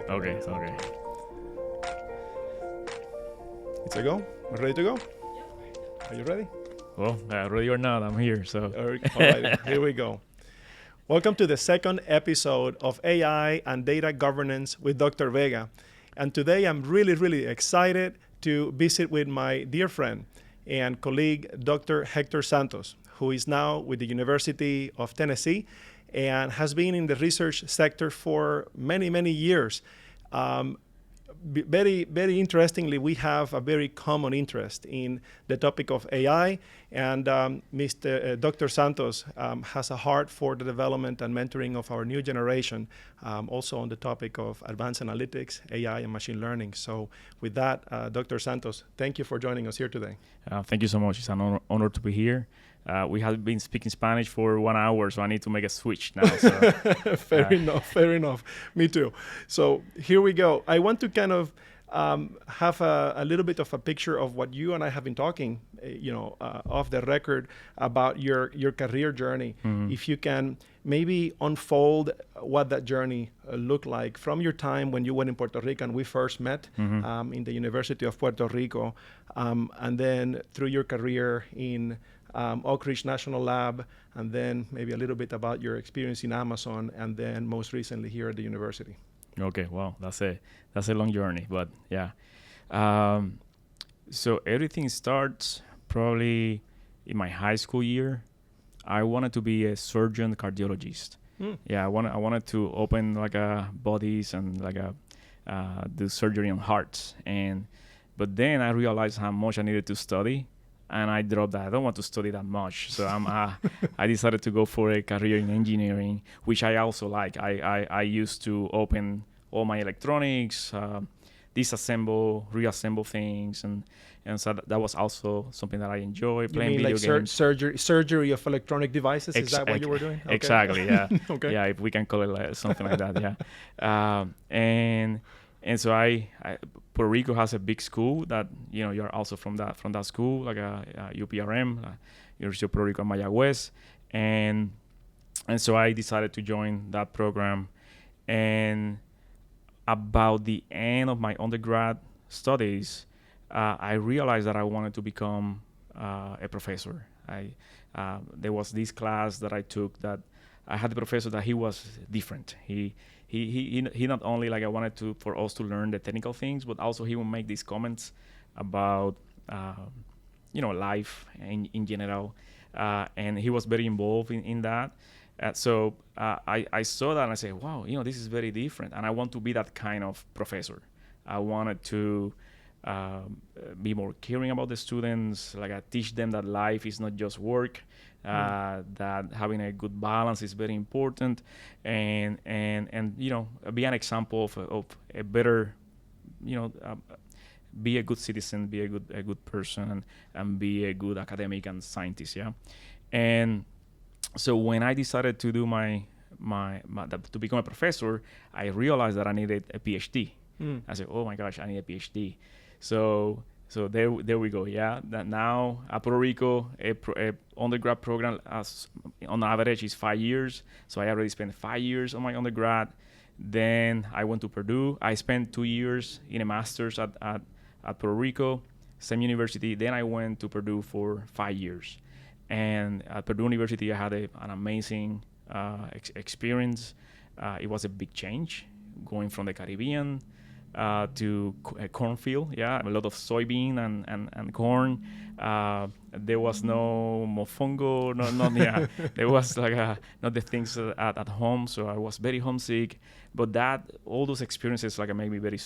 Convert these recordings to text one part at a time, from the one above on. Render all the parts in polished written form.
Okay, it's okay. It's a go. We're ready to go? Are you ready? Well, ready or not, I'm here. So, All right, here we go. Welcome to the second episode of AI and Data Governance with Dr. Vega. And today I'm really excited to visit with my dear friend and colleague, Dr. Hector Santos, who is now with the University of Tennessee and has been in the research sector for many years. Very interestingly, we have a very common interest in the topic of AI, and Dr. Santos has a heart for the development and mentoring of our new generation, also on the topic of advanced analytics, AI, and machine learning. So with that, Dr. Santos, thank you for joining us here today. thank you so much. It's an honor to be here. We have been speaking Spanish for 1 hour, so I need to make a switch now. So. Fair enough. Me too. So here we go. I want to kind of have a little bit of a picture of what you and I have been talking, off the record about your career journey. Mm-hmm. If you can maybe unfold what that journey looked like from your time when you were in Puerto Rico and we first met in the University of Puerto Rico, and then through your career in Oak Ridge National Lab, and then maybe a little bit about your experience in Amazon, and then most recently here at the university. Okay, well, that's a long journey, but yeah. So everything starts probably in my high school year. I wanted to be a surgeon cardiologist. Yeah, I wanted to open like bodies and like do surgery on hearts, but then I realized how much I needed to study. And I dropped that. I don't want to study that much. So I decided to go for a career in engineering, which I also like. I used to open all my electronics, disassemble, reassemble things. And so that was also something that I enjoy, playing video games. Surgery of electronic devices? Is that what you were doing? Okay. Exactly, yeah. Okay. Yeah, if we can call it something like that, yeah. And so Puerto Rico has a big school that, you're also from that school, like UPRM, University of Puerto Rico in Mayagüez. And so I decided to join that program. And about the end of my undergrad studies, I realized that I wanted to become a professor. There was this class that I took that I had a professor that he was different. He not only I wanted for us to learn the technical things, but also he would make these comments about life in general, and he was very involved in that. So I saw that and I said, wow, this is very different, and I want to be that kind of professor. I wanted to be more caring about the students, I teach them that life is not just work. That having a good balance is very important, and be an example of a better, be a good citizen, be a good person, and be a good academic and scientist, yeah. And so when I decided to do to become a professor, I realized that I needed a PhD. I said, oh my gosh, I need a PhD. So there we go. Yeah, that now at Puerto Rico, a undergrad program on average is 5 years. So I already spent 5 years on my undergrad. Then I went to Purdue. I spent 2 years in a master's at Puerto Rico, same university. Then I went to Purdue for 5 years. And at Purdue University, I had an amazing experience. It was a big change, going from the Caribbean to a cornfield, a lot of soybean and corn. There was no mofongo, there was not the things at home, so I was very homesick. But all those experiences made me very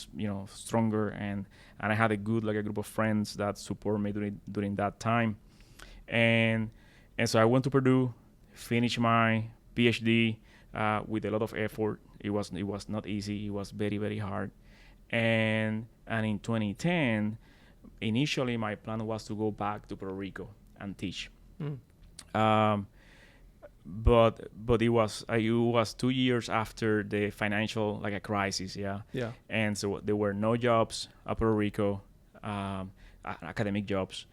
stronger, and I had a group of friends that support me during that time, and so I went to Purdue, finished my PhD with a lot of effort. It was not easy. It was very hard. And in 2010, initially my plan was to go back to Puerto Rico and teach. But it was 2 years after the financial a crisis, yeah. And so there were no jobs at Puerto Rico, academic jobs.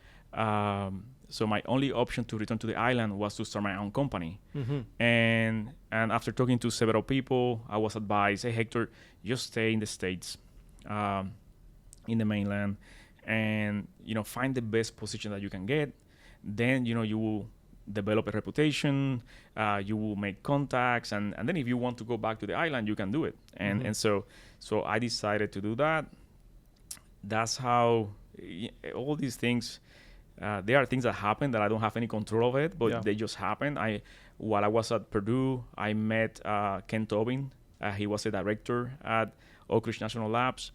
So my only option to return to the island was to start my own company. Mm-hmm. And after talking to several people, I was advised, hey, Hector, just stay in the States, in the mainland, and, find the best position that you can get. Then, you will develop a reputation, you will make contacts, and then if you want to go back to the island, you can do it. And so I decided to do that. That's how all these things, there are things that happen that I don't have any control of it, but they just happen. While I was at Purdue, I met Ken Tobin. He was a director at Oak Ridge National Labs,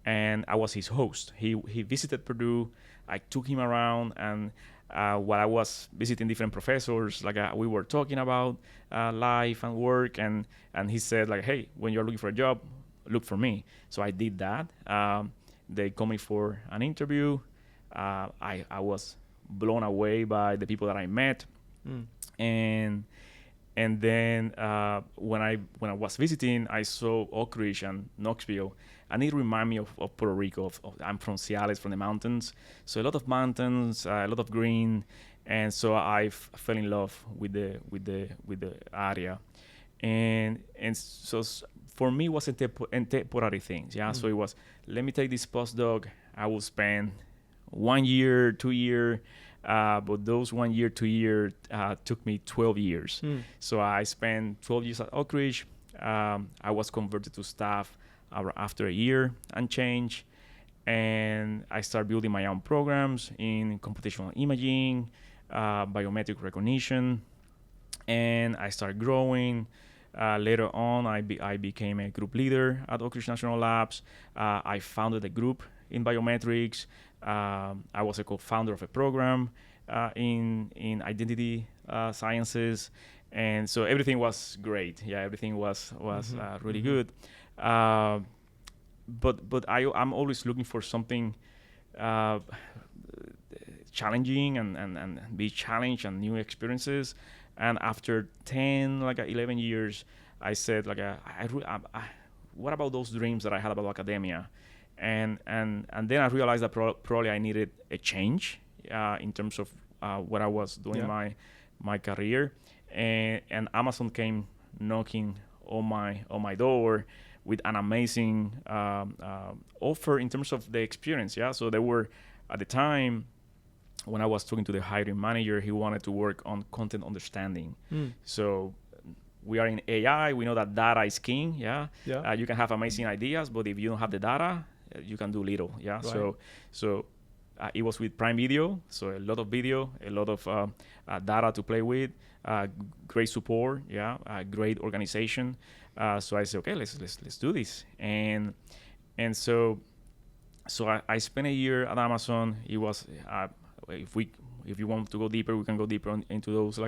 and I was his host. He visited Purdue. I took him around, and while I was visiting different professors, we were talking about life and work, and he said, hey, when you're looking for a job, look for me. So I did that. They called me for an interview. I was blown away by the people that I met, and then when I was visiting, I saw Oak Ridge and Knoxville, and it reminded me of Puerto Rico. I'm from Seattle, from the mountains, so a lot of mountains, a lot of green, and so I fell in love with the area, and so for me it was a temporary thing. So it was, let me take this postdoc. I will spend 1 year, 2 year, but those 1 year, 2 year took me 12 years. So I spent 12 years at Oak Ridge. I was converted to staff after a year and change, and I started building my own programs in computational imaging, biometric recognition, and I started growing. Later on, I became a group leader at Oak Ridge National Labs. I founded a group in biometrics. I was a co-founder of a program in identity sciences, and so everything was great. Everything was really good. But I'm always looking for something challenging and be challenged and new experiences. And after 11 years, I said, what about those dreams that I had about academia? And then I realized that probably I needed a change in terms of what I was doing my career, and Amazon came knocking on my door with an amazing offer in terms of the experience. So they were, at the time when I was talking to the hiring manager, he wanted to work on content understanding. So we are in AI. We know that data is king. You can have amazing ideas, but if you don't have the data, you can do little. Right. So it was with Prime Video, so a lot of video, a lot of data to play with, great support, great organization. So I said, okay, let's do this, and so I spent a year at Amazon. It was if you want to go deeper, we can go deeper into those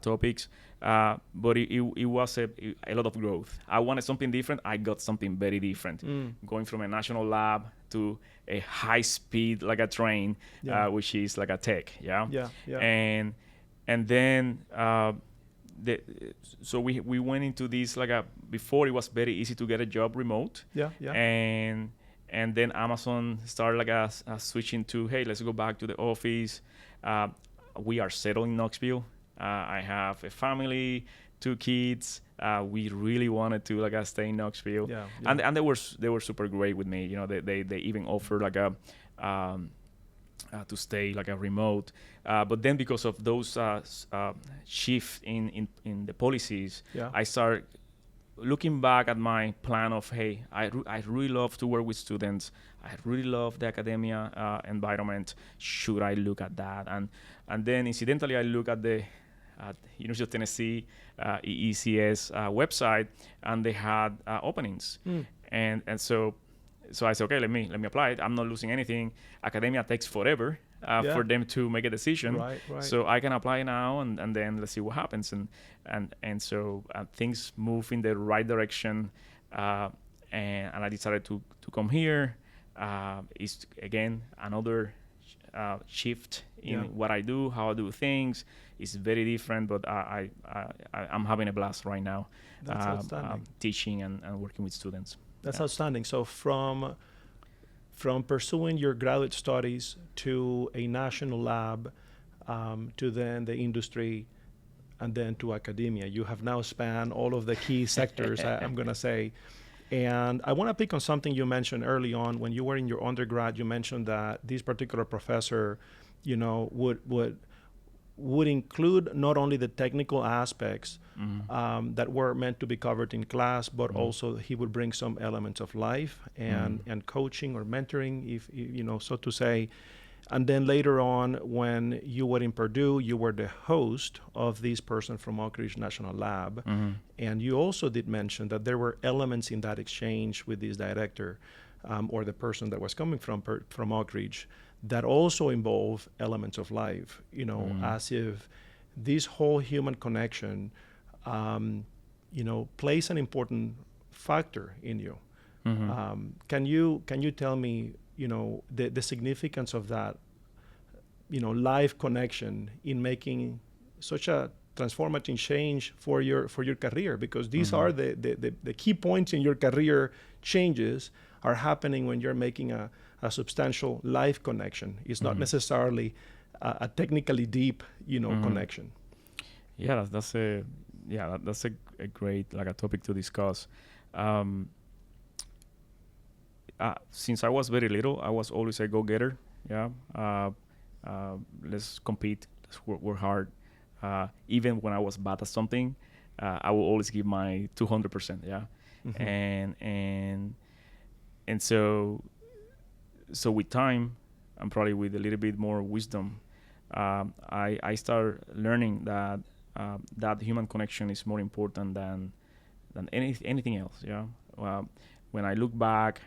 topics. But it was a lot of growth. I wanted something different. I got something very different. Going from a national lab to a high speed like a train, which is like a tech. And then so we went into this before it was very easy to get a job remote. And then Amazon started switching to, hey, let's go back to the office. We are settled in Knoxville. I have a family, 2 kids. We really wanted to stay in Knoxville. And they were super great with me. They even offered to stay remote. But then because of those shifts in the policies, I started looking back at my plan of, hey, I really love to work with students. I really love the academia environment. Should I look at that? And then incidentally, I look at the University of Tennessee EECS website, and they had openings. And so I said, okay, let me apply it. I'm not losing anything. Academia takes forever for them to make a decision. Right. So I can apply now, and then let's see what happens. And so things move in the right direction, and I decided to come here. It's again another shift in what I do, how I do things. It's very different, but I'm having a blast right now. That's outstanding. Teaching and working with students. That's outstanding. So from pursuing your graduate studies to a national lab, to then the industry, and then to academia. You have now spanned all of the key sectors, I'm going to say. And I want to pick on something you mentioned early on when you were in your undergrad. You mentioned that this particular professor, would include not only the technical aspects that were meant to be covered in class, but also he would bring some elements of life and coaching or mentoring, if so to say. And then later on, when you were in Purdue, you were the host of this person from Oak Ridge National Lab. And you also did mention that there were elements in that exchange with this director or the person that was coming from Oak Ridge that also involve elements of life, as if this whole human connection, plays an important factor in you. Can you tell me, the significance of that, life connection in making such a transformative change for your career? Because these are the key points in your career changes are happening when you're making a substantial life connection. It's not necessarily a technically deep, connection. Yeah, that's a great a topic to discuss. Since I was very little, I was always a go-getter. Yeah, let's compete. Let's work hard. Even when I was bad at something, I will always give my 200%. Yeah, and so with time, and probably with a little bit more wisdom, I start learning that that human connection is more important than anything else. Yeah, when I look back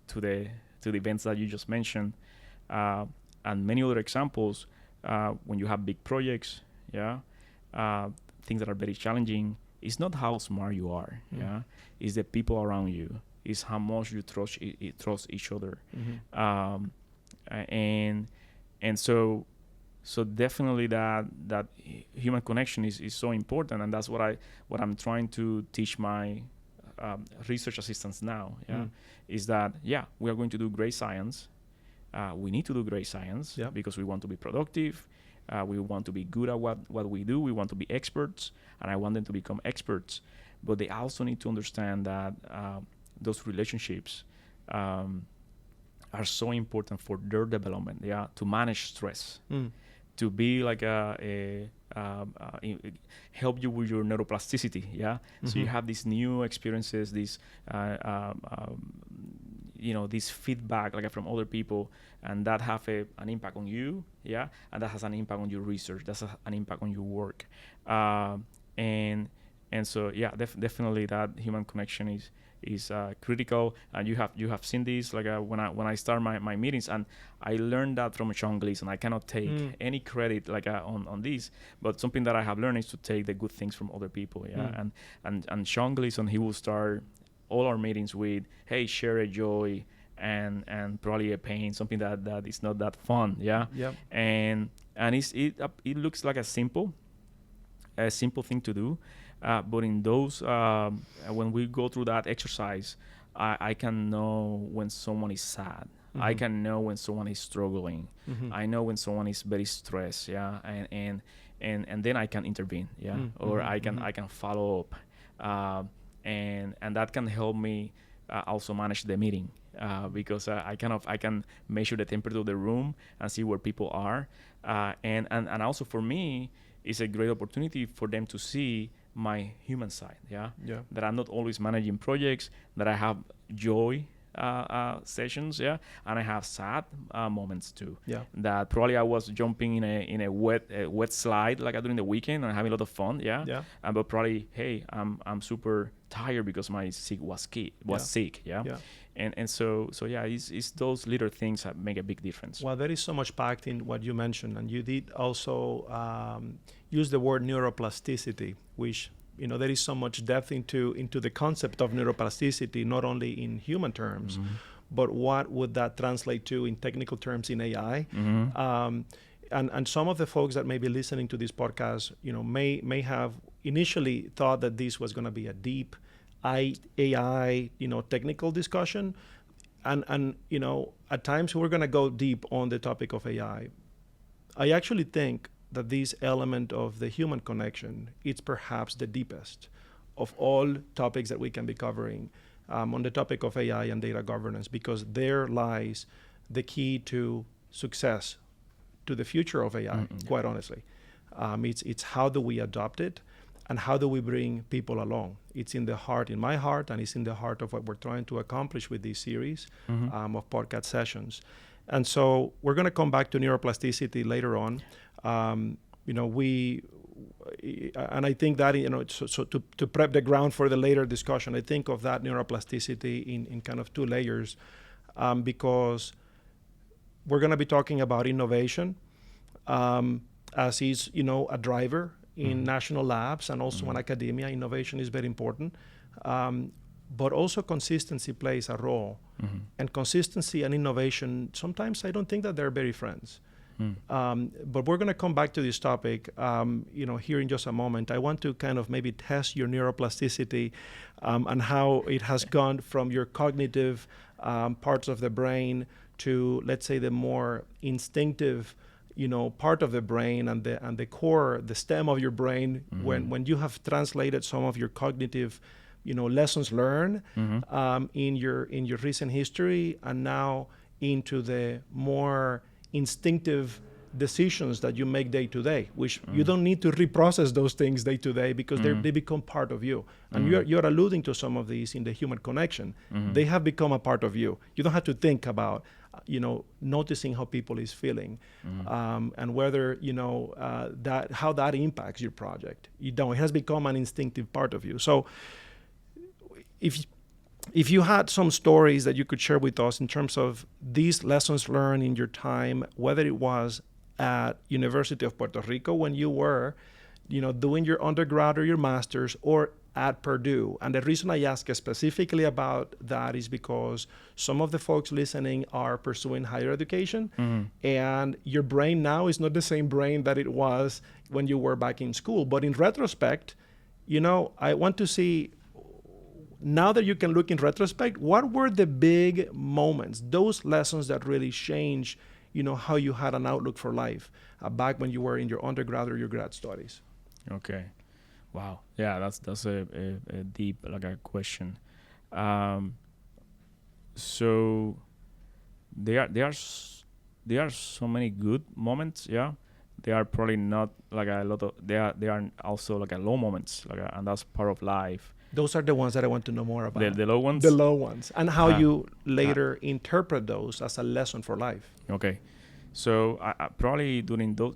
to the events that you just mentioned, and many other examples, when you have big projects, things that are very challenging, it's not how smart you are, it's the people around you, it's how much you trust each other, and so definitely that human connection is so important, and that's what I'm trying to teach my research assistants now. Is that we are going to do great science. We need to do great science because we want to be productive. We want to be good at what we do. We want to be experts, and I want them to become experts. But they also need to understand that those relationships are so important for their development. To manage stress, to be like help you with your neuroplasticity. So you have these new experiences, these this feedback from other people, and that have an impact on you, and that has an impact on your research. That's an impact on your work, and so definitely that human connection is critical. And you have seen this when I start my meetings, and I learned that from Sean Gleason. I cannot take any credit on this, but something that I have learned is to take the good things from other people. And Sean Gleason, he will start all our meetings with, hey, share a joy and probably a pain, something that is not that fun. And it looks like a simple thing to do, but in those when we go through that exercise, I can know when someone is sad. I can know when someone is struggling. I know when someone is very stressed. And then I can intervene. Or I can follow up. And that can help me also manage the meeting, because I can measure the temperature of the room and see where people are, and also for me it's a great opportunity for them to see my human side. That I'm not always managing projects, that I have joy sessions, and I have sad moments too. That probably I was jumping in a wet slide during the weekend and having a lot of fun. But probably, hey, I'm super tired because my sick was sick. And so it's those little things that make a big difference. Well, there is so much packed in what you mentioned, and you did also use the word neuroplasticity, which there is so much depth into the concept of neuroplasticity, not only in human terms, but what would that translate to in technical terms in AI. And some of the folks that may be listening to this podcast, may have initially thought that this was going to be a deep AI, technical discussion, and at times we're going to go deep on the topic of AI. I actually think that this element of the human connection is perhaps the deepest of all topics that we can be covering on the topic of AI and data governance, because there lies the key to success, to the future of AI, quite honestly. It's how do we adopt it, and how do we bring people along? It's in the heart, in my heart, and it's in the heart of what we're trying to accomplish with this series of podcast sessions. And so we're going to come back to neuroplasticity later on. And I think that, so to prep the ground for the later discussion, I think of that neuroplasticity in kind of two layers, because we're going to be talking about innovation as is, a driver in national labs and also in academia. Innovation is very important. But also consistency plays a role. And consistency and innovation, sometimes I don't think that they're very friends. But we're going to come back to this topic, here in just a moment. I want to kind of maybe test your neuroplasticity and how it has gone from your cognitive parts of the brain to, let's say, the more instinctive, part of the brain and the core, the stem of your brain. When you have translated some of your cognitive, lessons learned in your recent history, and now into the more instinctive decisions that you make day to day, which you don't need to reprocess those things day to day, because they become part of you. And you're alluding to some of these in the human connection. They have become a part of you. You don't have to think about, noticing how people is feeling, and whether, that how that impacts your project. It has become an instinctive part of you. So if you had some stories that you could share with us in terms of these lessons learned in your time, whether it was at University of Puerto Rico when you were, doing your undergrad or your master's, or at Purdue. And the reason I ask specifically about that is because some of the folks listening are pursuing higher education, and your brain now is not the same brain that it was when you were back in school. But in retrospect, I want to see, now that you can look in retrospect, what were the big moments, those lessons that really changed, how you had an outlook for life back when you were in your undergrad or your grad studies? Okay. Wow. Yeah, that's a deep a question. So there are so many good moments. Yeah, they are probably not a lot of. They are also low moments. And that's part of life. Those are the ones that I want to know more about. The low ones? The low ones. And how you later interpret those as a lesson for life. Okay. So I probably during those,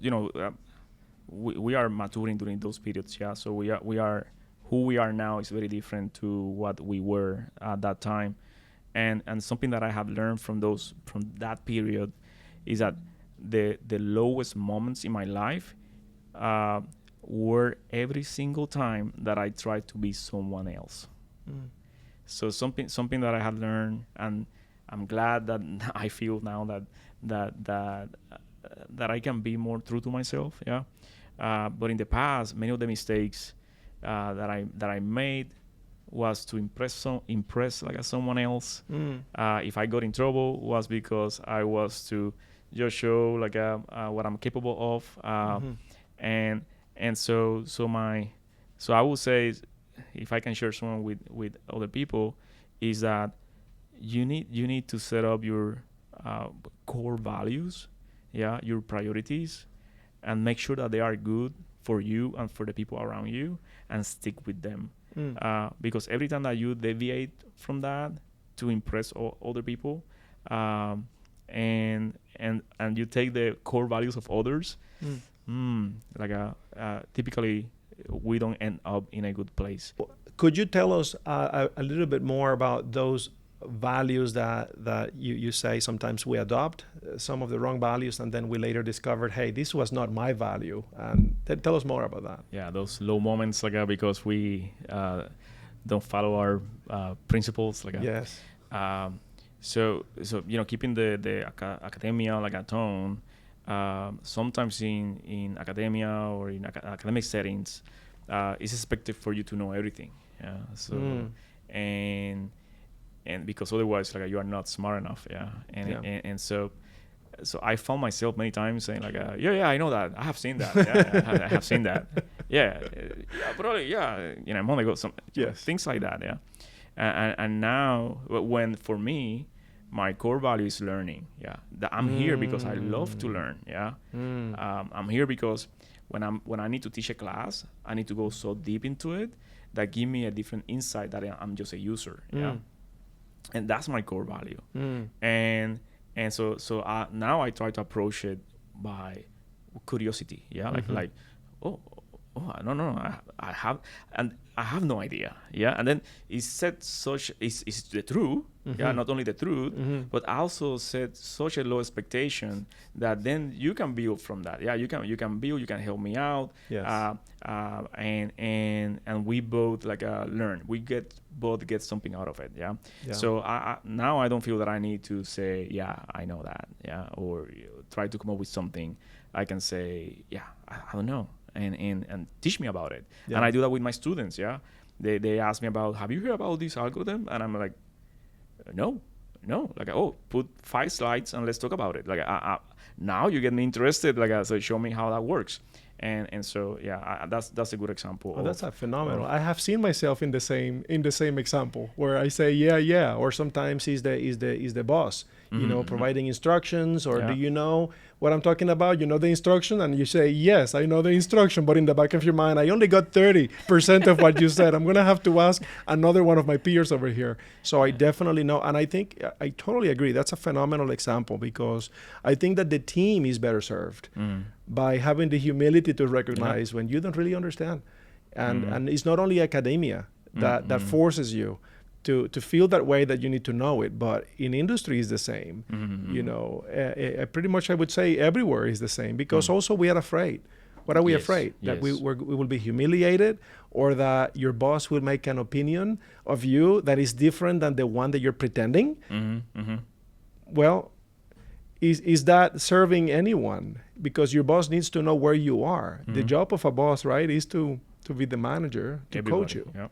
we are maturing during those periods. Yeah. So we are who we are now is very different to what we were at that time. And something that I have learned from that period is that the lowest moments in my life were every single time that I tried to be someone else. So something that I had learned, and I'm glad that I feel now that I can be more true to myself. Yeah. But in the past, many of the mistakes that I made was to impress someone else. If I got in trouble, was because I was to just show what I'm capable of. And so I would say, if I can share someone with other people, is that you need to set up your core values, your priorities, and make sure that they are good for you and for the people around you, and stick with them. Because every time that you deviate from that to impress other people, and you take the core values of others, typically we don't end up in a good place. Could you tell us a little bit more about those values that you say sometimes we adopt some of the wrong values, and then we later discovered, hey, this was not my value? And tell us more about that. Yeah, those low moments, because we don't follow our principles. Yes. So keeping the academia tone. Sometimes in academia or in academic settings, it's expected for you to know everything. Yeah. So and because otherwise, you are not smart enough. Yeah. And so so I found myself many times saying like, yeah, I know that. I have seen that. Yeah, I have seen that. Yeah, probably, yeah. A month ago, some Yes. things like that. Yeah, and now, when for me, my core value is learning. Yeah, that I'm here because I love to learn. Yeah, I'm here because when I need to teach a class, I need to go so deep into it that give me a different insight that I'm just a user. Yeah, and that's my core value. And so now I try to approach it by curiosity. Yeah, like oh no, I have no idea. Yeah, and then it set such is the truth. Yeah, not only the truth, but also set such a low expectation that then you can build from that. Yeah, you can build. You can help me out. Yes. And we both learn. We both get something out of it. Yeah. So now I don't feel that I need to say, yeah, I know that. Yeah, or try to come up with something. I can say, yeah, I don't know. And teach me about it. And I do that with my students. Yeah, they ask me about, have you heard about this algorithm? And I'm like, no. Like, oh, put 5 slides and let's talk about it. Like, now you get me interested. Like, so show me how that works. And so that's a good example. Oh, that's a phenomenal. I have seen myself in the same example where I say yeah, or sometimes he's the boss, providing instructions, or do you know what I'm talking about? You know the instruction, and you say yes, I know the instruction, but in the back of your mind, I only got 30% of what you said. I'm gonna have to ask another one of my peers over here. So I definitely know, and I think I totally agree. That's a phenomenal example because I think that the team is better served by having the humility to recognize when you don't really understand. And it's not only academia that forces you to feel that way, that you need to know it, but in industry is the same. Pretty much I would say everywhere is the same, because also we are afraid. What are we afraid? That we will be humiliated, or that your boss will make an opinion of you that is different than the one that you're pretending? Well, is that serving anyone? Because your boss needs to know where you are. The job of a boss, right, is to be the manager, to coach you. Yep.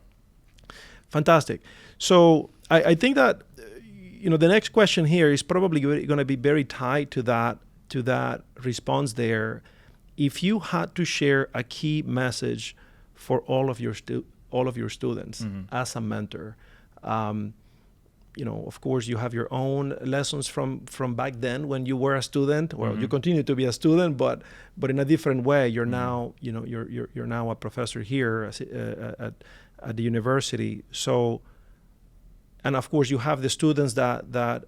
Fantastic. So I think that the next question here is probably going to be very tied to that response there. If you had to share a key message for all of your students as a mentor, of course, you have your own lessons from back then when you were a student. Well, you continue to be a student, but in a different way. You're now, you're now a professor here at the university. So, and of course, you have the students that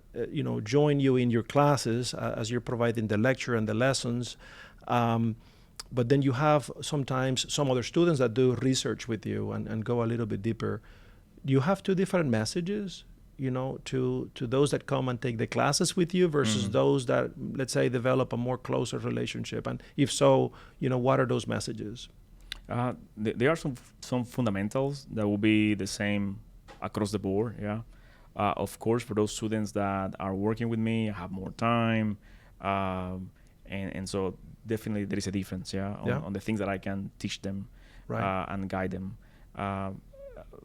join you in your classes as you're providing the lecture and the lessons. But then you have sometimes some other students that do research with you and go a little bit deeper. Do you have 2 different messages, to those that come and take the classes with you versus those that, let's say, develop a more closer relationship? And if so, what are those messages? There are some fundamentals that will be the same across the board. Yeah. Of course, for those students that are working with me, I have more time, and so definitely there is a difference. On the things that I can teach them, and guide them.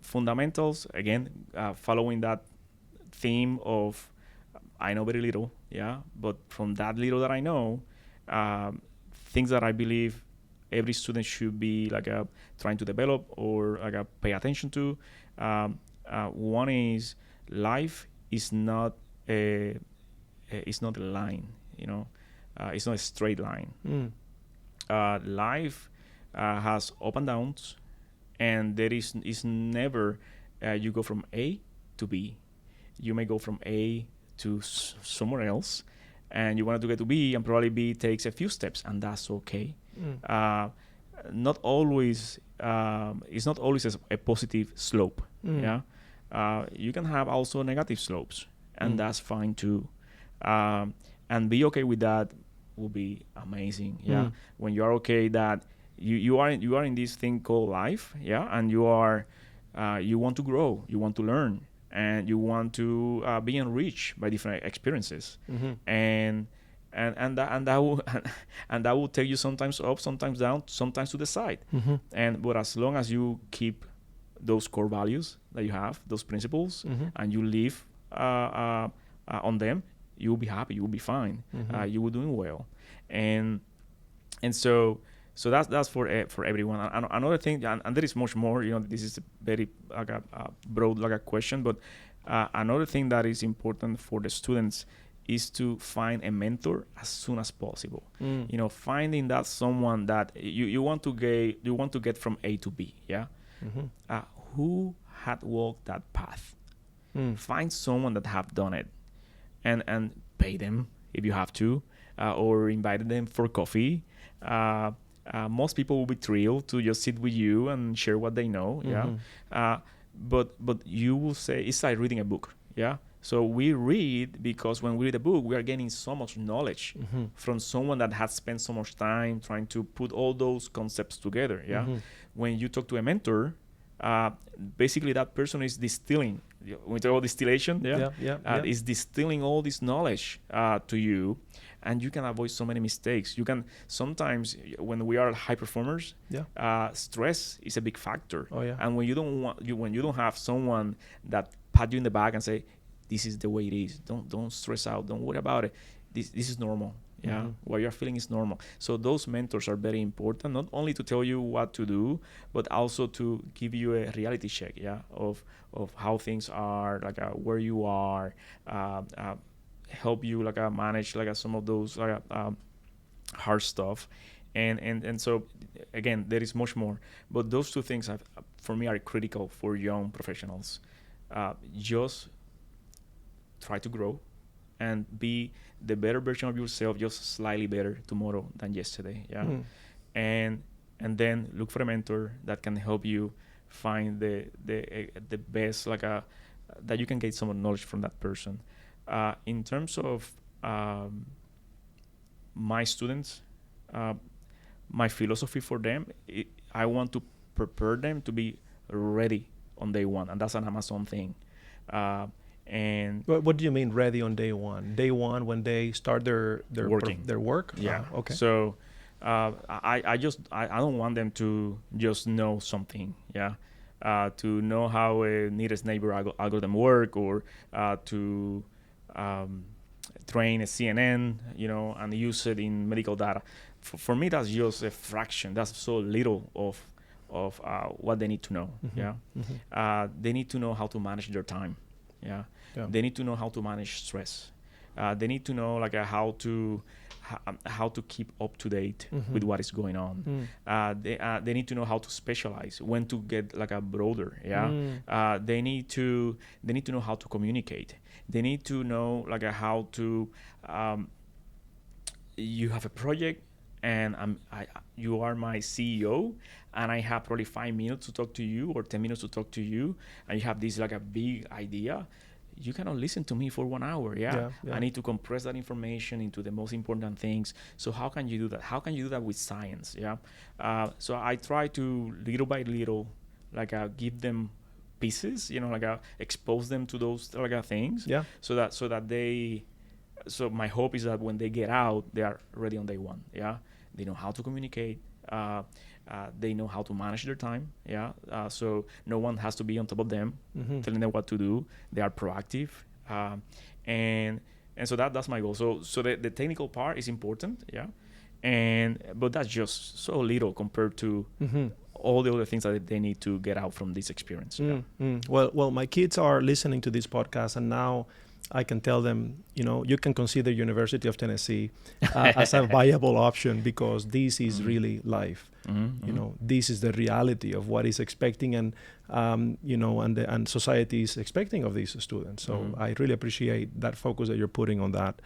Fundamentals, again, following that theme of I know very little, but from that little that I know, things that I believe every student should be trying to develop or pay attention to. One is life is not a line, it's not a straight line. Life has up and downs, and there is never you go from A to B. You may go from A to somewhere else, and you want to get to B, and probably B takes a few steps, and that's okay. Not always it's not always a positive slope. You can have also negative slopes, and that's fine too. And be okay with that will be amazing. When you are okay that you are in this thing called life, and you want to grow, you want to learn, and you want to be enriched by different experiences. And that will take you sometimes up, sometimes down, sometimes to the side. But as long as you keep those core values that you have, those principles, and you live on them, you will be happy, you will be fine, you will doing well, and that's for everyone. And another thing, and there is much more. This is a very like a broad like a question, but another thing that is important for the students is to find a mentor as soon as possible. Finding that someone that you want to get from A to B. Yeah, who had walked that path. Find someone that have done it, and pay them if you have to, or invite them for coffee. Most people will be thrilled to just sit with you and share what they know. But you will say it's like reading a book. So we read because when we read a book, we are gaining so much knowledge from someone that has spent so much time trying to put all those concepts together. When you talk to a mentor, basically that person is distilling. We talk about distillation. Is distilling all this knowledge to you, and you can avoid so many mistakes. You can sometimes, when we are high performers, stress is a big factor. And when you don't have someone that pat you in the back and say, this is the way it is. Don't stress out. Don't worry about it. This is normal. What you're feeling is normal. So those mentors are very important, not only to tell you what to do, but also to give you a reality check, of how things are, like where you are, help you like manage like some of those hard stuff, and so again, there is much more, but those two things for me are critical for young professionals. Just try to grow and be the better version of yourself, just slightly better tomorrow than yesterday. And then look for a mentor that can help you find the best that you can get some knowledge from that person. In terms of my students, my philosophy for them, I want to prepare them to be ready on day one, and that's an Amazon thing. And what do you mean ready on day one? Day one when they start their work? Okay. So I don't want them to just know something. To know how a nearest neighbor algorithm work, or to train a CNN, and use it in medical data. For me, that's just a fraction. That's so little of what they need to know. They need to know how to manage their time. They need to know how to manage stress. They need to know how to keep up to date with what is going on. They need to know how to specialize, when to get a broader. They need to know how to communicate. They need to know how to. You have a project, and you are my CEO, and I have probably 5 minutes to talk to you, or 10 minutes to talk to you, and you have this a big idea. You cannot listen to me for 1 hour. I need to compress that information into the most important things. So how can you do that? How can you do that with science? So I try to, little by little, give them pieces, expose them to those things. So that they. So my hope is that when they get out, they are ready on day one. They know how to communicate. They know how to manage their time. So no one has to be on top of them, telling them what to do. They are proactive, and so that's my goal. So the technical part is important. But that's just so little compared to all the other things that they need to get out from this experience. Well, my kids are listening to this podcast, and now I can tell them, you can consider University of Tennessee as a viable option, because this is really life. This is the reality of what is expecting, and and society is expecting of these students. So I really appreciate that focus that you're putting on that.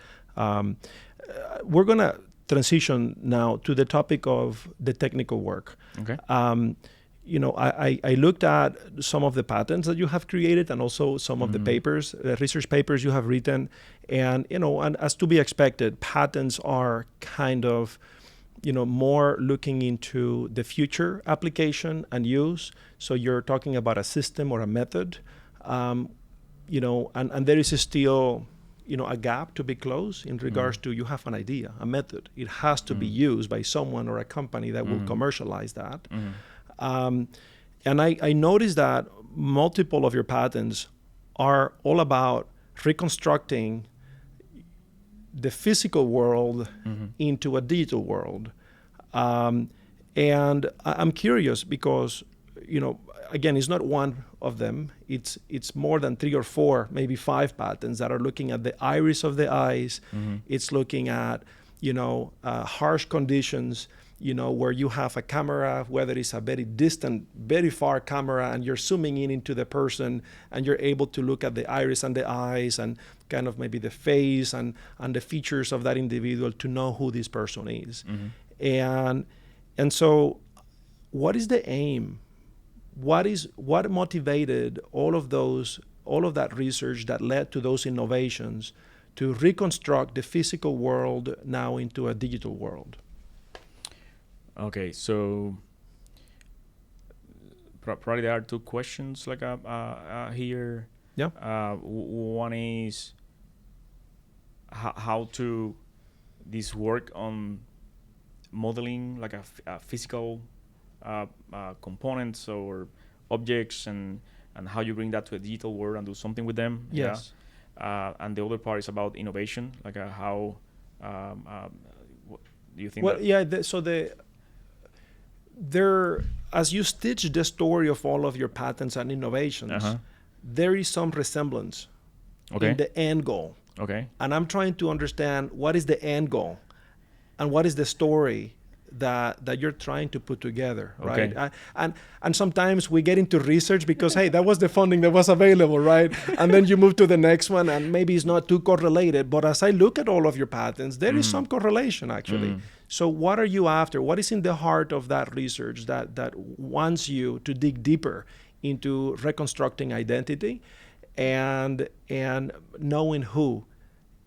We're gonna transition now to the topic of the technical work. Okay. I looked at some of the patents that you have created, and also some of the papers, research papers you have written. And, and as to be expected, patents are kind of, more looking into the future application and use. So you're talking about a system or a method, and there is still, a gap to be closed in regards to, you have an idea, a method. It has to be used by someone or a company that will commercialize that. And I noticed that multiple of your patents are all about reconstructing the physical world into a digital world. And I'm curious because, again, it's not one of them. It's more than 3 or 4, maybe 5 patents that are looking at the iris of the eyes. It's looking at, harsh conditions, where you have a camera, whether it's a very distant, very far camera, and you're zooming in into the person, and you're able to look at the iris and the eyes and kind of maybe the face and the features of that individual to know who this person is. And so what is the aim? What motivated all of that research that led to those innovations to reconstruct the physical world now into a digital world? Okay, so probably there are 2 questions here. Yeah. One is how to this work on modeling like a physical components or objects and how you bring that to a digital world and do something with them. Yes. Yeah? And the other part is about innovation, like how what do you think? Well, yeah. As you stitch the story of all of your patents and innovations, there is some resemblance in the end goal. Okay. And I'm trying to understand what is the end goal and what is the story that you're trying to put together, right? Okay. And sometimes we get into research because, hey, that was the funding that was available, right? And then you move to the next one, and maybe it's not too correlated. But as I look at all of your patents, there is some correlation, actually. So what are you after? What is in the heart of that research that wants you to dig deeper into reconstructing identity and knowing who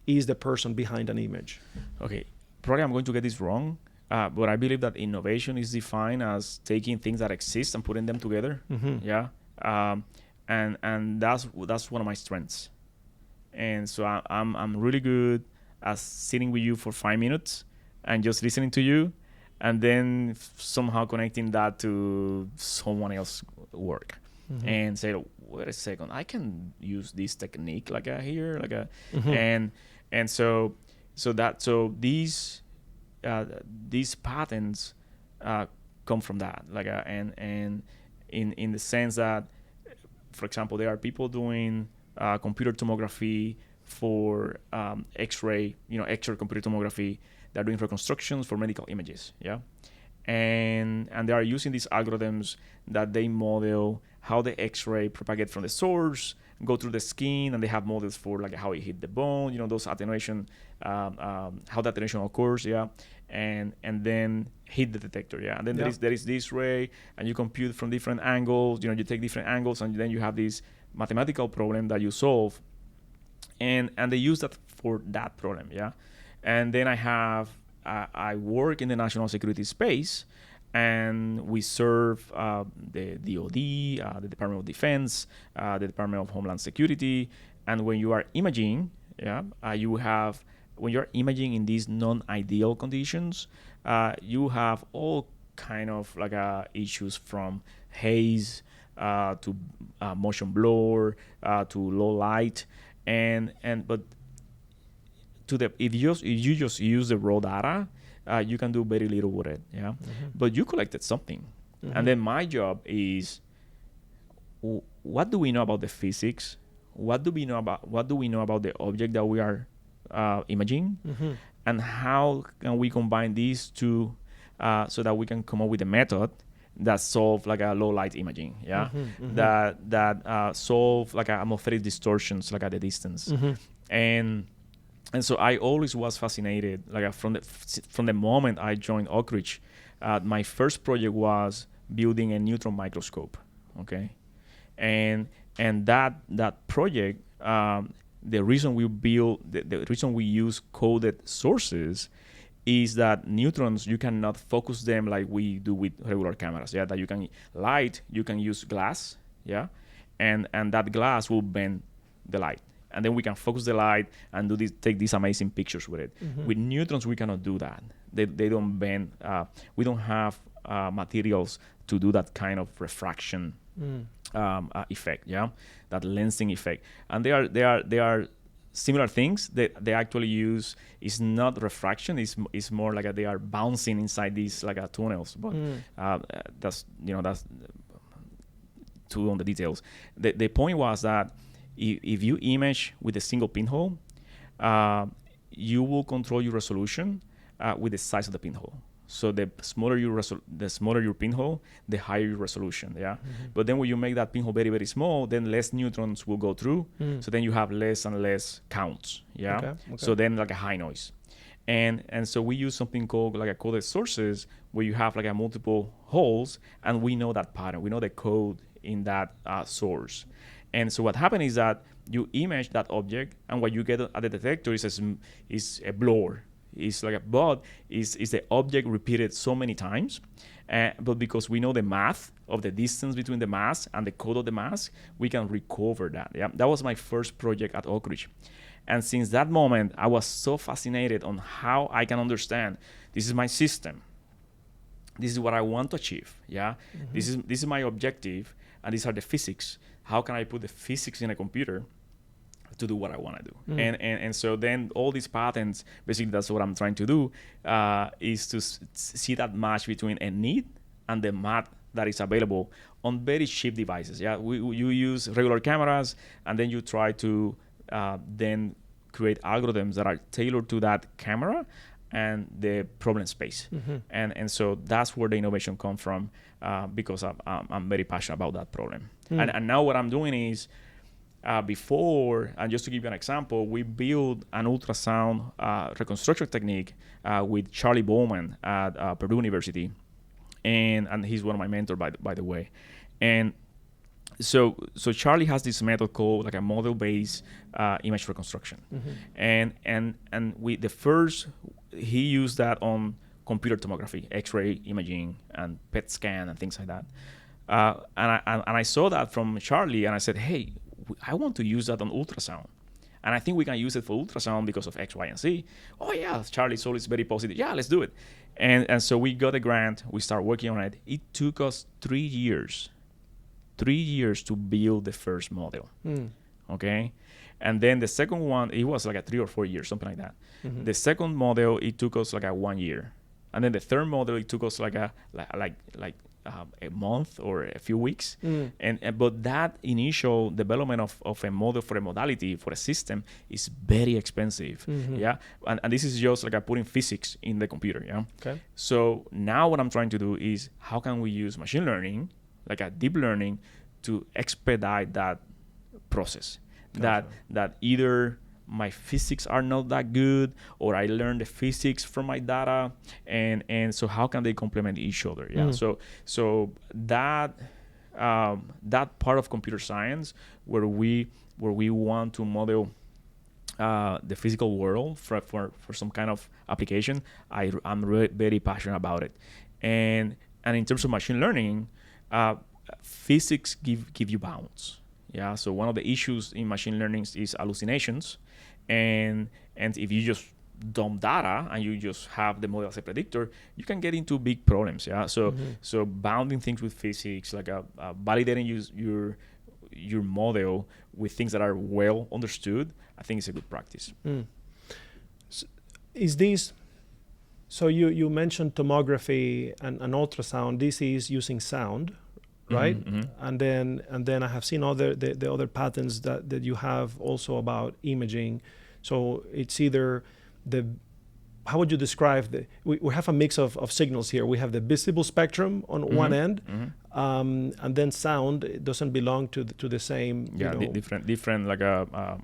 is the person behind an image? Okay. Probably I'm going to get this wrong. But I believe that innovation is defined as taking things that exist and putting them together. Yeah, and that's one of my strengths. And so I'm really good at sitting with you for 5 minutes and just listening to you, and then somehow connecting that to someone else's work, and say, wait a second, I can use this technique here, and so these patents come from that, and in the sense that, for example, there are people doing computer tomography for X-ray, X-ray computer tomography. They're doing reconstructions for medical images, and they are using these algorithms that they model how the X-ray propagate from the source, go through the skin, and they have models for how it hit the bone, those attenuation, how the attenuation occurs, and then hit the detector, and then there is this ray, and you compute from different angles, you take different angles, and then you have this mathematical problem that you solve, and they use that for that problem, and then I work in the national security space, and we serve the DOD, the Department of Defense, the Department of Homeland Security. And when you are imaging, when you're imaging in these non-ideal conditions, you have all kind of issues from haze to motion blur to low light, but if you just use the raw data, you can do very little with it, But you collected something, and then my job is, what do we know about the physics? What do we know about the object that we are imaging, and how can we combine these two so that we can come up with a method that solve a low light imaging, that solve atmospheric distortions at the distance, and so I always was fascinated, from the moment I joined Oak Ridge. My first project was building a neutron microscope, and that project, the reason we use coded sources is that neutrons, you cannot focus them like we do with regular cameras, that you can use glass, and that glass will bend the light. And then we can focus the light and take these amazing pictures with it. With neutrons, we cannot do that. They don't bend. We don't have materials to do that kind of refraction effect, that lensing effect. And they are similar things that they actually use is not refraction. It's more like they are bouncing inside these like tunnels. But that's too on the details. The point was that if you image with a single pinhole, you will control your resolution with the size of the pinhole. So the smaller your pinhole, the higher your resolution. Yeah. But then when you make that pinhole very, very small, then less neutrons will go through. So then you have less and less counts. Yeah. Okay. So then like a high noise. And so we use something called like a coded sources, where you have like a multiple holes, and we know that pattern. We know the code in that source. And so what happened is that you image that object, and what you get at the detector is a blur. It's like is the object repeated so many times, but because we know the math of the distance between the mask and the code of the mask, we can recover that. Yeah, that was my first project at Oak Ridge, and since that moment, I was so fascinated on how I can understand this is my system. This is what I want to achieve. Yeah, this is my objective, and these are the physics. How can I put the physics in a computer to do what I want to do? And so then all these patterns, basically that's what I'm trying to do, is to see that match between a need and the math that is available on very cheap devices. Yeah, you use regular cameras, and then you try to then create algorithms that are tailored to that camera and the problem space. And so that's where the innovation comes from, because I'm very passionate about that problem. And now what I'm doing is, before, and just to give you an example, we built an ultrasound reconstruction technique with Charlie Bowman at Purdue University, and he's one of my mentors, by the way. And so Charlie has this method called like a model-based image reconstruction, and he used that on computer tomography, X-ray imaging, and PET scan, and things like that. And I saw that from Charlie, and I said, hey, I want to use that on ultrasound. And I think we can use it for ultrasound because of X, Y, and Z. Oh, yeah, Charlie's always very positive. Yeah, let's do it. And so we got a grant. We started working on it. It took us 3 years. 3 years to build the first model. Okay? And then the second one, it was like a 3 or 4 years, something like that. The second model, it took us like a 1 year. And then the third model, it took us like a month or a few weeks. But that initial development of a model for a modality, for a system, is very expensive. Yeah, and this is just like putting physics in the computer. Yeah. Okay. So now what I'm trying to do is, how can we use machine learning, like a deep learning, to expedite that process? Gotcha. That either my physics are not that good, or I learned the physics from my data, and so how can they complement each other? Yeah. So that part of computer science where we want to model the physical world for some kind of application, I'm very passionate about it. And in terms of machine learning, physics give you bounds. Yeah. So one of the issues in machine learning is hallucinations. And if you just dump data and you just have the model as a predictor, you can get into big problems. Yeah. So bounding things with physics, like validating your model with things that are well understood, I think is a good practice. Is this? So you mentioned tomography and ultrasound. This is using sound, right? And then I have seen the other patterns that you have also about imaging. So it's either how would you describe we have a mix of signals here. We have the visible spectrum on one end, and then sound doesn't belong to the same. Different like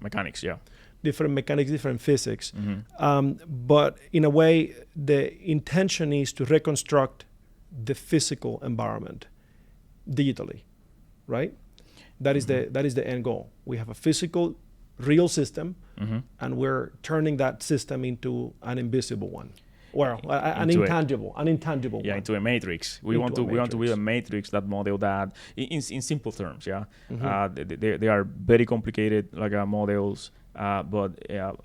mechanics. Yeah. Different mechanics, different physics. But in a way, the intention is to reconstruct the physical environment digitally, right? That is the end goal. We have a physical, real system, and we're turning that system into an invisible one, well, an intangible one. Yeah, into a matrix. We want to build a matrix that model that in simple terms. Yeah, they are very complicated like models, but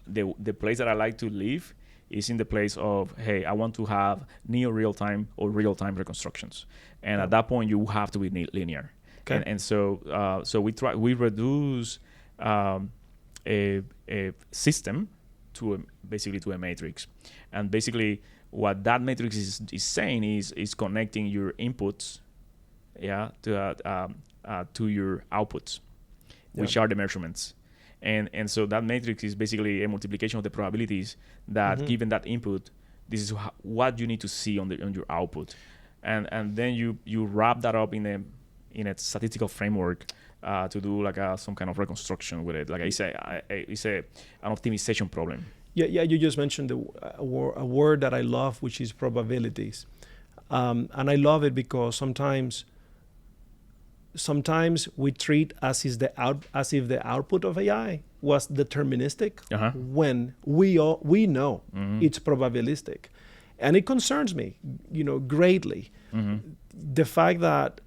the place that I like to live is in the place of, hey, I want to have near real-time or real-time reconstructions. And at that point, you have to be linear. Okay. And so we reduce a a system basically to a matrix. And basically what that matrix is saying is connecting your inputs, to your outputs, which are the measurements. And so that matrix is basically a multiplication of the probabilities that given that input, this is what you need to see on your output. And then you wrap that up in a statistical framework to do like some kind of reconstruction with it. Like I say, it's an optimization problem. Yeah. You just mentioned a word that I love, which is probabilities, and I love it because sometimes we treat as if the output of AI was deterministic when we know it's probabilistic, and it concerns me, greatly. The fact that